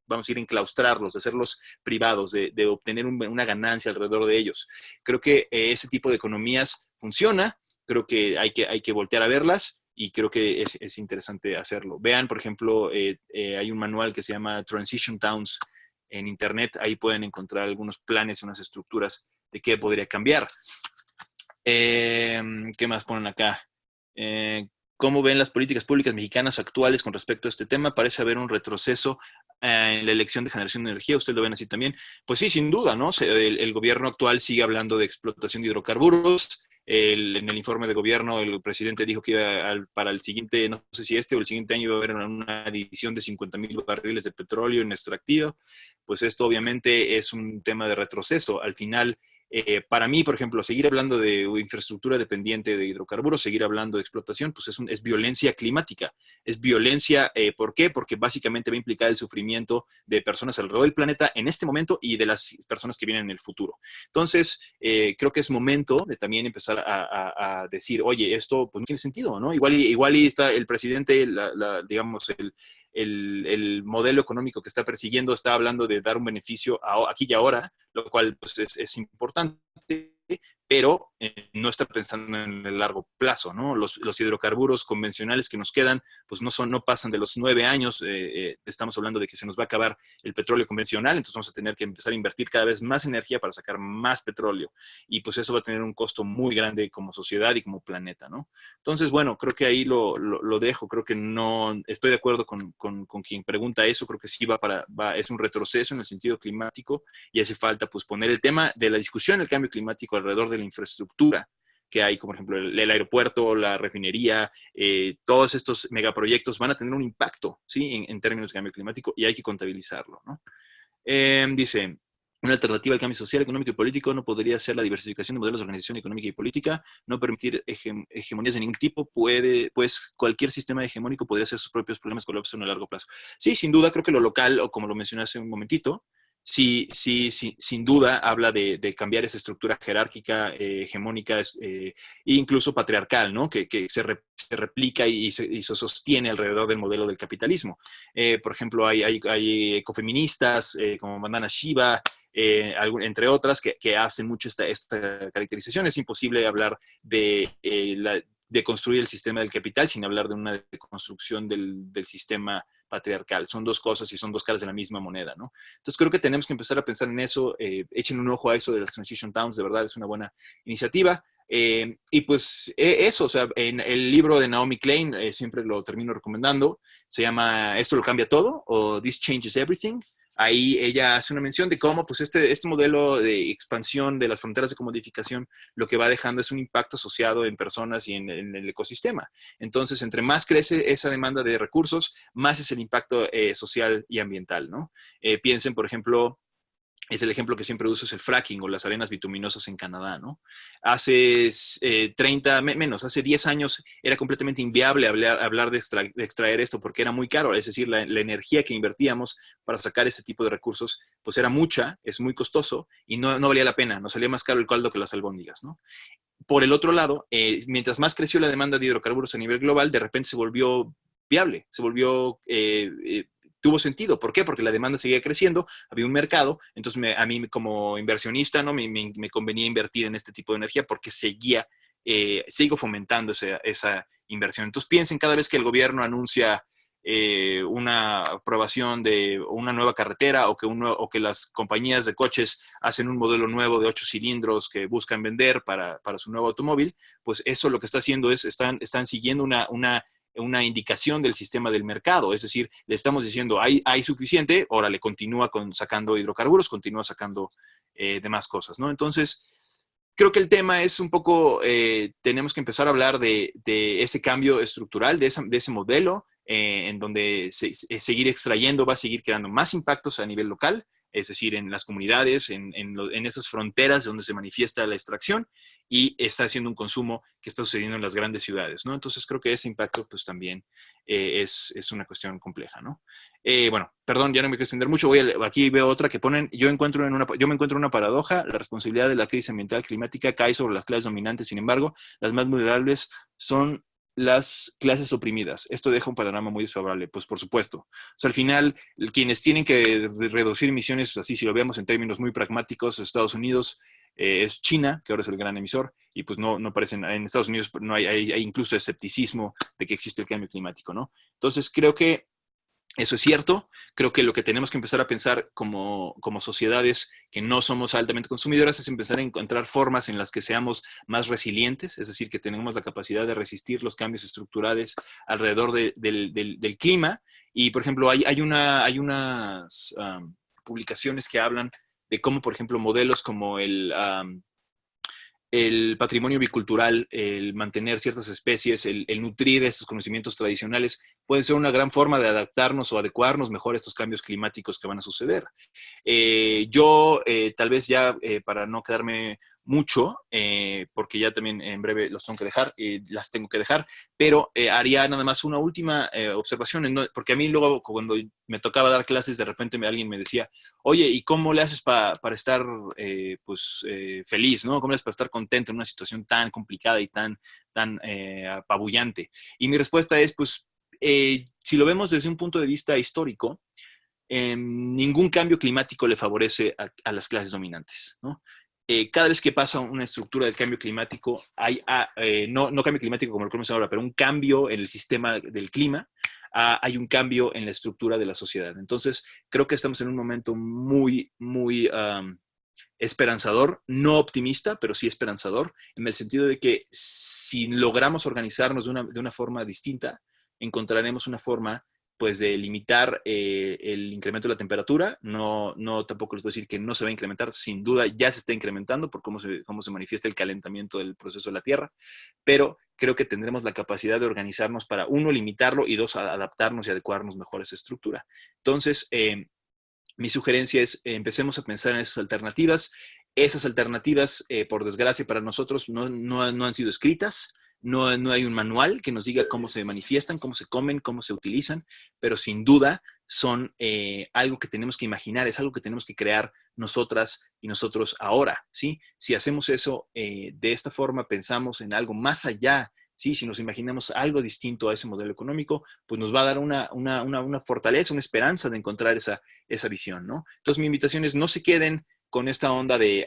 vamos a ir, enclaustrarlos, de hacerlos privados, de obtener una ganancia alrededor de ellos. Creo que ese tipo de economías funciona, creo que hay que voltear a verlas y creo que es interesante hacerlo. Vean, por ejemplo, hay un manual que se llama Transition Towns en internet, ahí pueden encontrar algunos planes, unas estructuras de qué podría cambiar. ¿Qué más ponen acá? ¿Cómo ven las políticas públicas mexicanas actuales con respecto a este tema? Parece haber un retroceso en la elección de generación de energía. ¿Ustedes lo ven así también? Pues sí, sin duda, ¿no? El gobierno actual sigue hablando de explotación de hidrocarburos. En el informe de gobierno, el presidente dijo que para el siguiente, no sé si este o el siguiente año, iba a haber una adición de 50,000 barriles de petróleo en extractivo. Pues esto obviamente es un tema de retroceso. Al final, para mí, por ejemplo, seguir hablando de infraestructura dependiente de hidrocarburos, seguir hablando de explotación, pues es violencia climática. Es violencia, ¿por qué? Porque básicamente va a implicar el sufrimiento de personas alrededor del planeta en este momento y de las personas que vienen en el futuro. Entonces, creo que es momento de también empezar a decir, oye, esto pues no tiene sentido, ¿no? Igual y está el presidente, digamos, el modelo económico que está persiguiendo está hablando de dar un beneficio aquí y ahora, lo cual pues, es importante, pero no está pensando en el largo plazo, ¿no? Los hidrocarburos convencionales que nos quedan, pues no pasan de los 9 años. Estamos hablando de que se nos va a acabar el petróleo convencional, entonces vamos a tener que empezar a invertir cada vez más energía para sacar más petróleo. Y pues eso va a tener un costo muy grande como sociedad y como planeta, ¿no? Entonces, bueno, creo que ahí lo dejo. Creo que no estoy de acuerdo con quien pregunta eso. Creo que sí es un retroceso en el sentido climático y hace falta pues poner el tema de la discusión del cambio climático alrededor de la infraestructura que hay, como por ejemplo el aeropuerto, la refinería, todos estos megaproyectos van a tener un impacto, ¿sí? En términos de cambio climático y hay que contabilizarlo, ¿no? Dice, una alternativa al cambio social, económico y político no podría ser la diversificación de modelos de organización económica y política, no permitir hegemonías de ningún tipo, pues cualquier sistema hegemónico podría ser sus propios problemas colapso en el largo plazo. Sí, sin duda, creo que lo local, o como lo mencioné hace un momentito, sí, sin duda habla de cambiar esa estructura jerárquica, hegemónica e incluso patriarcal, ¿no? Que se replica y se sostiene alrededor del modelo del capitalismo. Por ejemplo, hay ecofeministas como Vandana Shiva, entre otras, que hacen mucho esta caracterización. Es imposible hablar de construir el sistema del capital sin hablar de una deconstrucción del sistema patriarcal. Son dos cosas y son dos caras de la misma moneda, ¿no? Entonces creo que tenemos que empezar a pensar en eso. Echen un ojo a eso de las Transition Towns, de verdad es una buena iniciativa. Y pues eso, o sea, en el libro de Naomi Klein, siempre lo termino recomendando, se llama Esto lo cambia todo o This Changes Everything. Ahí ella hace una mención de cómo pues este modelo de expansión de las fronteras de comodificación lo que va dejando es un impacto asociado en personas y en el ecosistema. Entonces, entre más crece esa demanda de recursos, más es el impacto social y ambiental, ¿no? Piensen, por ejemplo, es el ejemplo que siempre uso, es el fracking o las arenas bituminosas en Canadá, ¿no? Hace hace 10 años era completamente inviable hablar de extraer esto porque era muy caro, es decir, la energía que invertíamos para sacar ese tipo de recursos, pues era mucha, es muy costoso y no valía la pena, nos salía más caro el caldo que las albóndigas, ¿no? Por el otro lado, mientras más creció la demanda de hidrocarburos a nivel global, de repente se volvió viable, se volvió tuvo sentido. ¿Por qué? Porque la demanda seguía creciendo, había un mercado, entonces a mí como inversionista, ¿no? Me convenía invertir en este tipo de energía porque sigo fomentando esa inversión. Entonces piensen cada vez que el gobierno anuncia una aprobación de una nueva carretera o que las compañías de coches hacen un modelo nuevo de 8 cilindros que buscan vender para su nuevo automóvil, pues eso lo que está haciendo es, están siguiendo una indicación del sistema del mercado, es decir, le estamos diciendo, hay suficiente, órale, continúa sacando hidrocarburos, continúa sacando demás cosas, ¿no? Entonces, creo que el tema es un poco, tenemos que empezar a hablar de ese cambio estructural, de ese modelo, en donde seguir extrayendo va a seguir creando más impactos a nivel local, es decir, en las comunidades, en esas fronteras donde se manifiesta la extracción, y está haciendo un consumo que está sucediendo en las grandes ciudades, ¿no? Entonces creo que ese impacto pues también es una cuestión compleja, ¿no? Bueno, perdón, ya no me quiero extender mucho. Aquí veo otra que ponen, yo me encuentro en una paradoja, la responsabilidad de la crisis ambiental climática cae sobre las clases dominantes, sin embargo, las más vulnerables son las clases oprimidas. Esto deja un panorama muy desfavorable, pues por supuesto. O sea, al final, quienes tienen que reducir emisiones, así si lo vemos en términos muy pragmáticos, Estados Unidos, es China, que ahora es el gran emisor, y pues no parecen, en Estados Unidos no hay incluso escepticismo de que existe el cambio climático, ¿no? Entonces creo que eso es cierto. Creo que lo que tenemos que empezar a pensar como sociedades que no somos altamente consumidoras es empezar a encontrar formas en las que seamos más resilientes, es decir, que tenemos la capacidad de resistir los cambios estructurales alrededor del clima. Y, por ejemplo, hay unas publicaciones que hablan de cómo, por ejemplo, modelos como el patrimonio bicultural, el mantener ciertas especies, el nutrir estos conocimientos tradicionales, puede ser una gran forma de adaptarnos o adecuarnos mejor a estos cambios climáticos que van a suceder. Tal vez ya para no quedarme mucho, porque ya también en breve las tengo que dejar, pero haría nada más una última observación, porque a mí luego cuando me tocaba dar clases, de repente alguien me decía, oye, ¿y cómo le haces para estar feliz, ¿no? ¿Cómo le haces para estar contento en una situación tan complicada y tan apabullante? Y mi respuesta es, pues, si lo vemos desde un punto de vista histórico, ningún cambio climático le favorece a las clases dominantes, ¿no? Cada vez que pasa una estructura del cambio climático, no cambio climático como lo conocemos ahora, pero un cambio en el sistema del clima, hay un cambio en la estructura de la sociedad. Entonces, creo que estamos en un momento muy, muy esperanzador, no optimista, pero sí esperanzador, en el sentido de que si logramos organizarnos de una forma distinta, encontraremos una forma pues de limitar el incremento de la temperatura. No tampoco les voy a decir que no se va a incrementar, sin duda ya se está incrementando por cómo se manifiesta el calentamiento del proceso de la Tierra, pero creo que tendremos la capacidad de organizarnos para, uno, limitarlo, y dos, adaptarnos y adecuarnos mejor a esa estructura. Entonces, mi sugerencia es empecemos a pensar en esas alternativas. Esas alternativas, por desgracia para nosotros, no han sido escritas. No hay un manual que nos diga cómo se manifiestan, cómo se comen, cómo se utilizan, pero sin duda son algo que tenemos que imaginar, es algo que tenemos que crear nosotras y nosotros ahora, ¿sí? Si hacemos eso de esta forma, pensamos en algo más allá, ¿sí? Si nos imaginamos algo distinto a ese modelo económico, pues nos va a dar una fortaleza, una esperanza de encontrar esa visión, ¿no? Entonces mi invitación es no se queden con esta onda de,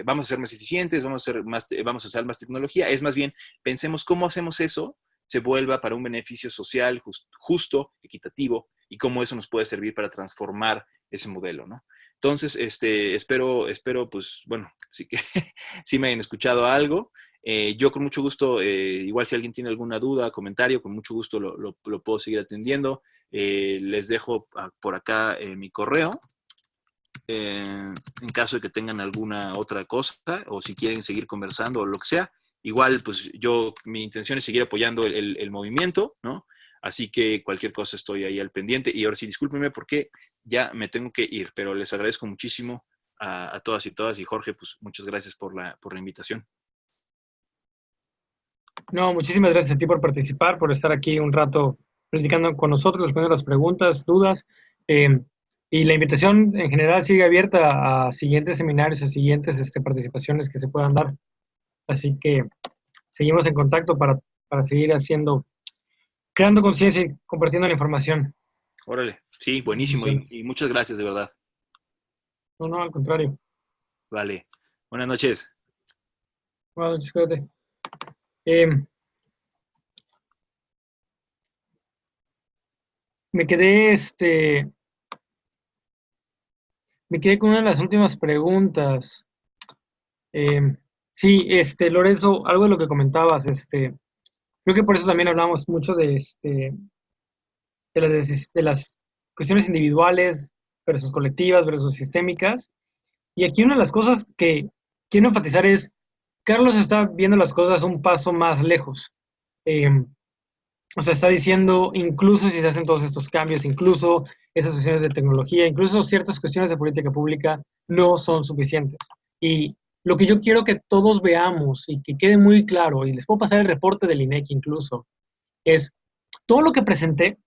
vamos a ser más eficientes, vamos a usar más tecnología. Es más bien, pensemos cómo hacemos eso se vuelva para un beneficio social justo, equitativo, y cómo eso nos puede servir para transformar ese modelo, ¿no? Entonces, espero, pues, bueno, sí que sí me hayan escuchado algo. Yo con mucho gusto, igual si alguien tiene alguna duda, comentario, con mucho gusto lo puedo seguir atendiendo. Les dejo por acá mi correo. En caso de que tengan alguna otra cosa o si quieren seguir conversando o lo que sea. Igual, pues mi intención es seguir apoyando el movimiento, ¿no? Así que cualquier cosa estoy ahí al pendiente. Y ahora sí, discúlpenme porque ya me tengo que ir, pero les agradezco muchísimo a todas y todas. Y Jorge, pues muchas gracias por la invitación. No, muchísimas gracias a ti por participar, por estar aquí un rato platicando con nosotros, respondiendo las preguntas, dudas. Y la invitación en general sigue abierta a siguientes seminarios, a siguientes participaciones que se puedan dar. Así que seguimos en contacto para seguir creando conciencia y compartiendo la información. Órale. Sí, buenísimo. Y muchas gracias, de verdad. No, no, al contrario. Vale. Buenas noches. Bueno, cuídate. Eh, me quedé, me quedé con una de las últimas preguntas. Eh, sí, Lorenzo, algo de lo que comentabas, creo que por eso también hablamos mucho de las cuestiones individuales versus colectivas versus sistémicas. Y aquí una de las cosas que quiero enfatizar es, Carlos está viendo las cosas un paso más lejos. Eh, o sea, está diciendo, incluso si se hacen todos estos cambios, incluso esas cuestiones de tecnología, incluso ciertas cuestiones de política pública, no son suficientes. Y lo que yo quiero que todos veamos y que quede muy claro, y les puedo pasar el reporte del INEC incluso, es todo lo que presenté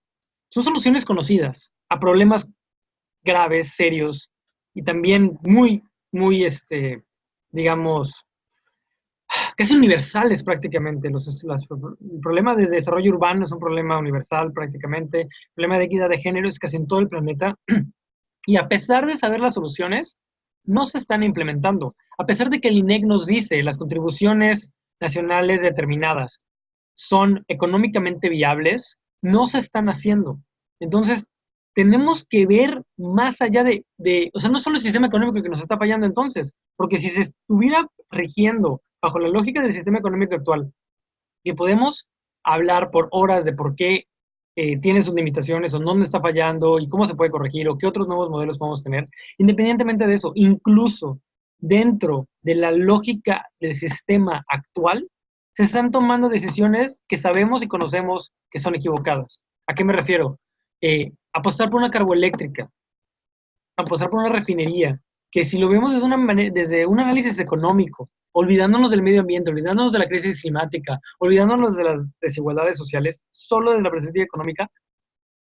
son soluciones conocidas a problemas graves, serios y también digamos, casi universales prácticamente. El problema de desarrollo urbano es un problema universal prácticamente. El problema de equidad de género es casi en todo el planeta. Y a pesar de saber las soluciones, no se están implementando. A pesar de que el INEC nos dice las contribuciones nacionales determinadas son económicamente viables, no se están haciendo. Entonces, tenemos que ver más allá o sea, no solo el sistema económico que nos está fallando entonces, porque si se estuviera rigiendo bajo la lógica del sistema económico actual, que podemos hablar por horas de por qué tiene sus limitaciones o dónde está fallando y cómo se puede corregir o qué otros nuevos modelos podemos tener. Independientemente de eso, incluso dentro de la lógica del sistema actual, se están tomando decisiones que sabemos y conocemos que son equivocadas. ¿A qué me refiero? Apostar por una carboeléctrica, apostar por una refinería, que si lo vemos desde un análisis económico, olvidándonos del medio ambiente, olvidándonos de la crisis climática, olvidándonos de las desigualdades sociales, solo desde la perspectiva económica,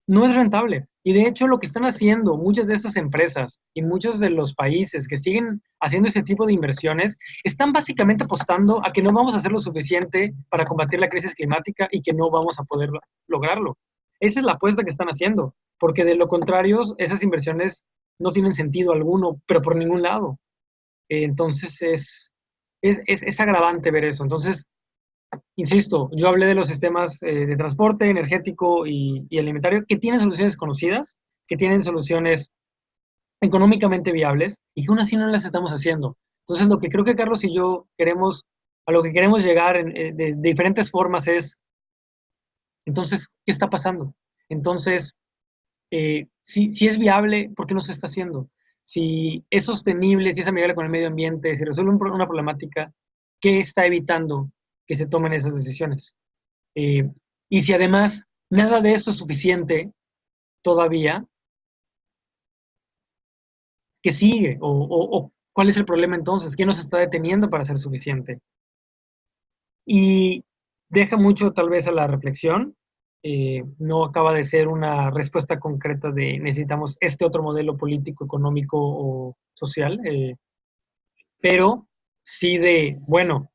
no es rentable. Y de hecho lo que están haciendo muchas de estas empresas y muchos de los países que siguen haciendo ese tipo de inversiones, están básicamente apostando a que no vamos a hacer lo suficiente para combatir la crisis climática y que no vamos a poder lograrlo. Esa es la apuesta que están haciendo, porque de lo contrario, esas inversiones no tienen sentido alguno, pero por ningún lado. Entonces es agravante ver eso. Entonces, insisto, yo hablé de los sistemas de transporte energético y alimentario que tienen soluciones conocidas, que tienen soluciones económicamente viables y que aún así no las estamos haciendo. Entonces, lo que creo que Carlos y yo queremos, a lo que queremos llegar de diferentes formas es, entonces, ¿qué está pasando? Entonces, si es viable, ¿por qué no se está haciendo? Si es sostenible, si es amigable con el medio ambiente, si resuelve una problemática, ¿qué está evitando que se tomen esas decisiones? Eh, y si además nada de esto es suficiente todavía, ¿qué sigue? O ¿cuál es el problema entonces? ¿Qué nos está deteniendo para ser suficiente? Y deja mucho tal vez a la reflexión. No acaba de ser una respuesta concreta de necesitamos este otro modelo político, económico o social, pero sí de, bueno,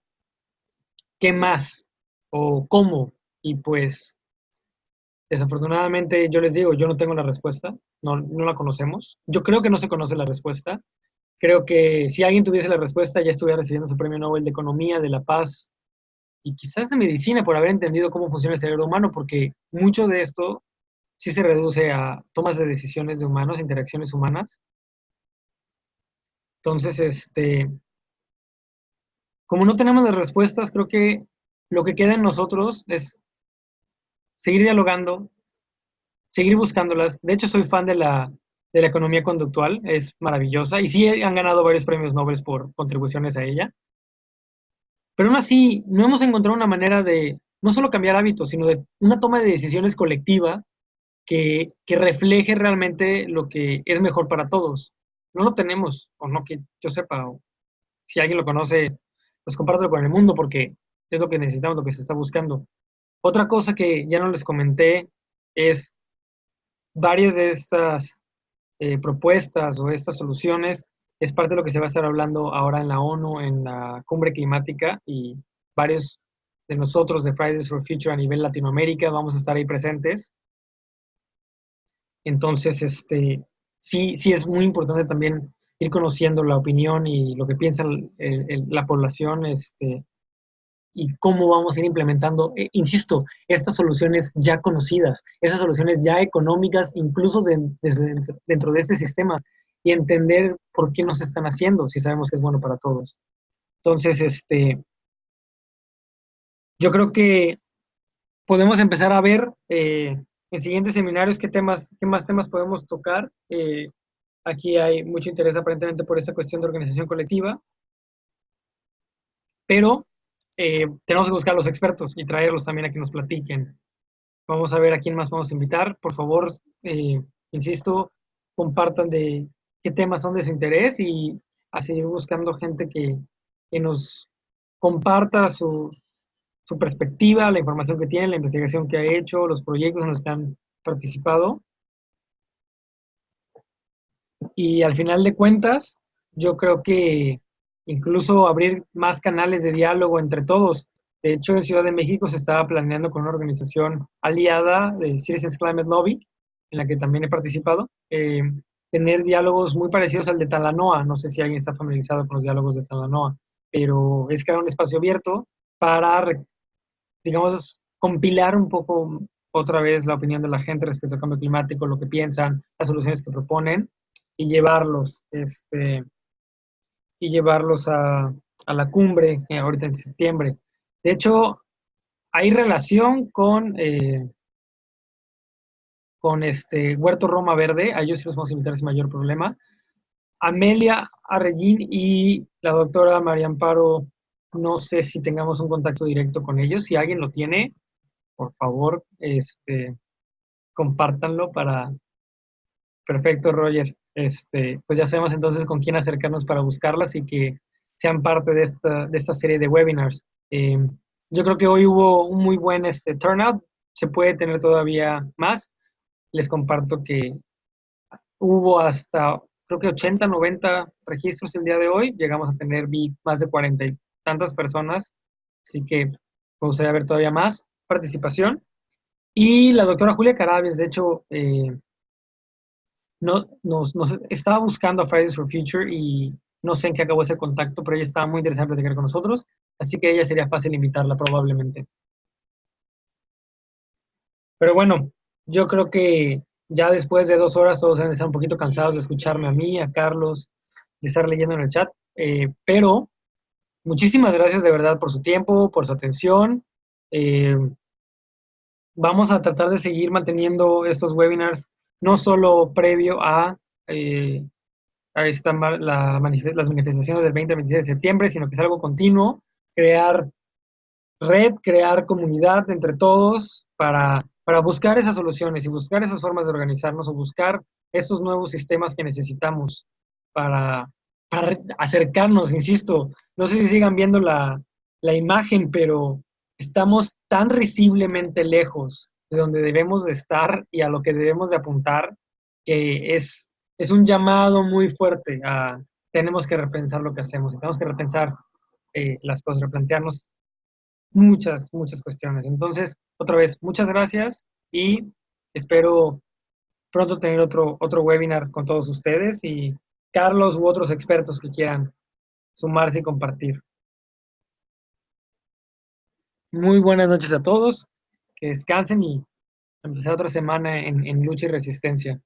¿qué más? ¿O cómo? Y pues desafortunadamente yo les digo, yo no tengo la respuesta, no la conocemos. Yo creo que no se conoce la respuesta. Creo que si alguien tuviese la respuesta ya estuviera recibiendo su premio Nobel de Economía, de la Paz y quizás de Medicina por haber entendido cómo funciona el cerebro humano, porque mucho de esto sí se reduce a tomas de decisiones de humanos, interacciones humanas. Entonces, como no tenemos las respuestas, creo que lo que queda en nosotros es seguir dialogando, seguir buscándolas. De hecho, soy fan de la economía conductual, es maravillosa y sí han ganado varios premios Nobel por contribuciones a ella. Pero aún así, no hemos encontrado una manera de no solo cambiar hábitos, sino de una toma de decisiones colectiva que refleje realmente lo que es mejor para todos. No lo tenemos, o no que yo sepa, o si alguien lo conoce, pues compártelo con el mundo porque es lo que necesitamos, lo que se está buscando. Otra cosa que ya no les comenté es varias de estas propuestas o estas soluciones es parte de lo que se va a estar hablando ahora en la ONU, en la cumbre climática, y varios de nosotros de Fridays for Future a nivel Latinoamérica vamos a estar ahí presentes. Entonces, sí es muy importante también ir conociendo la opinión y lo que piensa la población, y cómo vamos a ir implementando, insisto, estas soluciones ya conocidas, esas soluciones ya económicas, incluso desde dentro de este sistema, y entender por qué no se están haciendo, si sabemos que es bueno para todos. Entonces, yo creo que podemos empezar a ver en siguientes seminarios qué más temas podemos tocar. Aquí hay mucho interés aparentemente por esta cuestión de organización colectiva, pero tenemos que buscar a los expertos y traerlos también a que nos platiquen. Vamos a ver a quién más vamos a invitar. Por favor, insisto, compartan de qué temas son de su interés y a seguir buscando gente que nos comparta su perspectiva, la información que tiene, la investigación que ha hecho, los proyectos en los que han participado. Y al final de cuentas, yo creo que incluso abrir más canales de diálogo entre todos. De hecho, en Ciudad de México se estaba planeando con una organización aliada de Citizens Climate Lobby, en la que también he participado, tener diálogos muy parecidos al de Talanoa. No sé si alguien está familiarizado con los diálogos de Talanoa, pero es crear un espacio abierto para, digamos, compilar un poco otra vez la opinión de la gente respecto al cambio climático, lo que piensan, las soluciones que proponen y llevarlos a la cumbre ahorita en septiembre. De hecho, hay relación con Huerto Roma Verde, a ellos sí los vamos a invitar sin mayor problema. Amelia Arreguín y la doctora María Amparo, no sé si tengamos un contacto directo con ellos. Si alguien lo tiene, por favor, compártanlo para... Perfecto, Roger. Pues ya sabemos entonces con quién acercarnos para buscarlas y que sean parte de esta serie de webinars. Eh, yo creo que hoy hubo un muy buen turnout. Se puede tener todavía más. Les comparto que hubo hasta, creo que 80, 90 registros el día de hoy. Llegamos a tener más de 40 y tantas personas. Así que me gustaría ver todavía más participación. Y la doctora Julia Carabias, de hecho, no, nos estaba buscando a Fridays for Future y no sé en qué acabó ese contacto, pero ella estaba muy interesada en platicar con nosotros, así que ella sería fácil invitarla probablemente. Pero bueno, yo creo que ya después de 2 horas todos van a estar un poquito cansados de escucharme a mí, a Carlos, de estar leyendo en el chat, pero muchísimas gracias de verdad por su tiempo, por su atención. Eh, Vamos a tratar de seguir manteniendo estos webinars, no solo previo eh, a las manifestaciones del 20 al 26 de septiembre, sino que es algo continuo, crear red, crear comunidad entre todos para buscar esas soluciones y buscar esas formas de organizarnos o buscar esos nuevos sistemas que necesitamos para, para acercarnos, insisto. No sé si sigan viendo la imagen, pero estamos tan risiblemente lejos de donde debemos de estar y a lo que debemos de apuntar, que es un llamado muy fuerte a tenemos que repensar lo que hacemos y tenemos que repensar las cosas, replantearnos muchas cuestiones. Entonces, otra vez, muchas gracias y espero pronto tener otro webinar con todos ustedes y Carlos u otros expertos que quieran sumarse y compartir. Muy buenas noches a todos, que descansen y empezar otra semana en lucha y resistencia.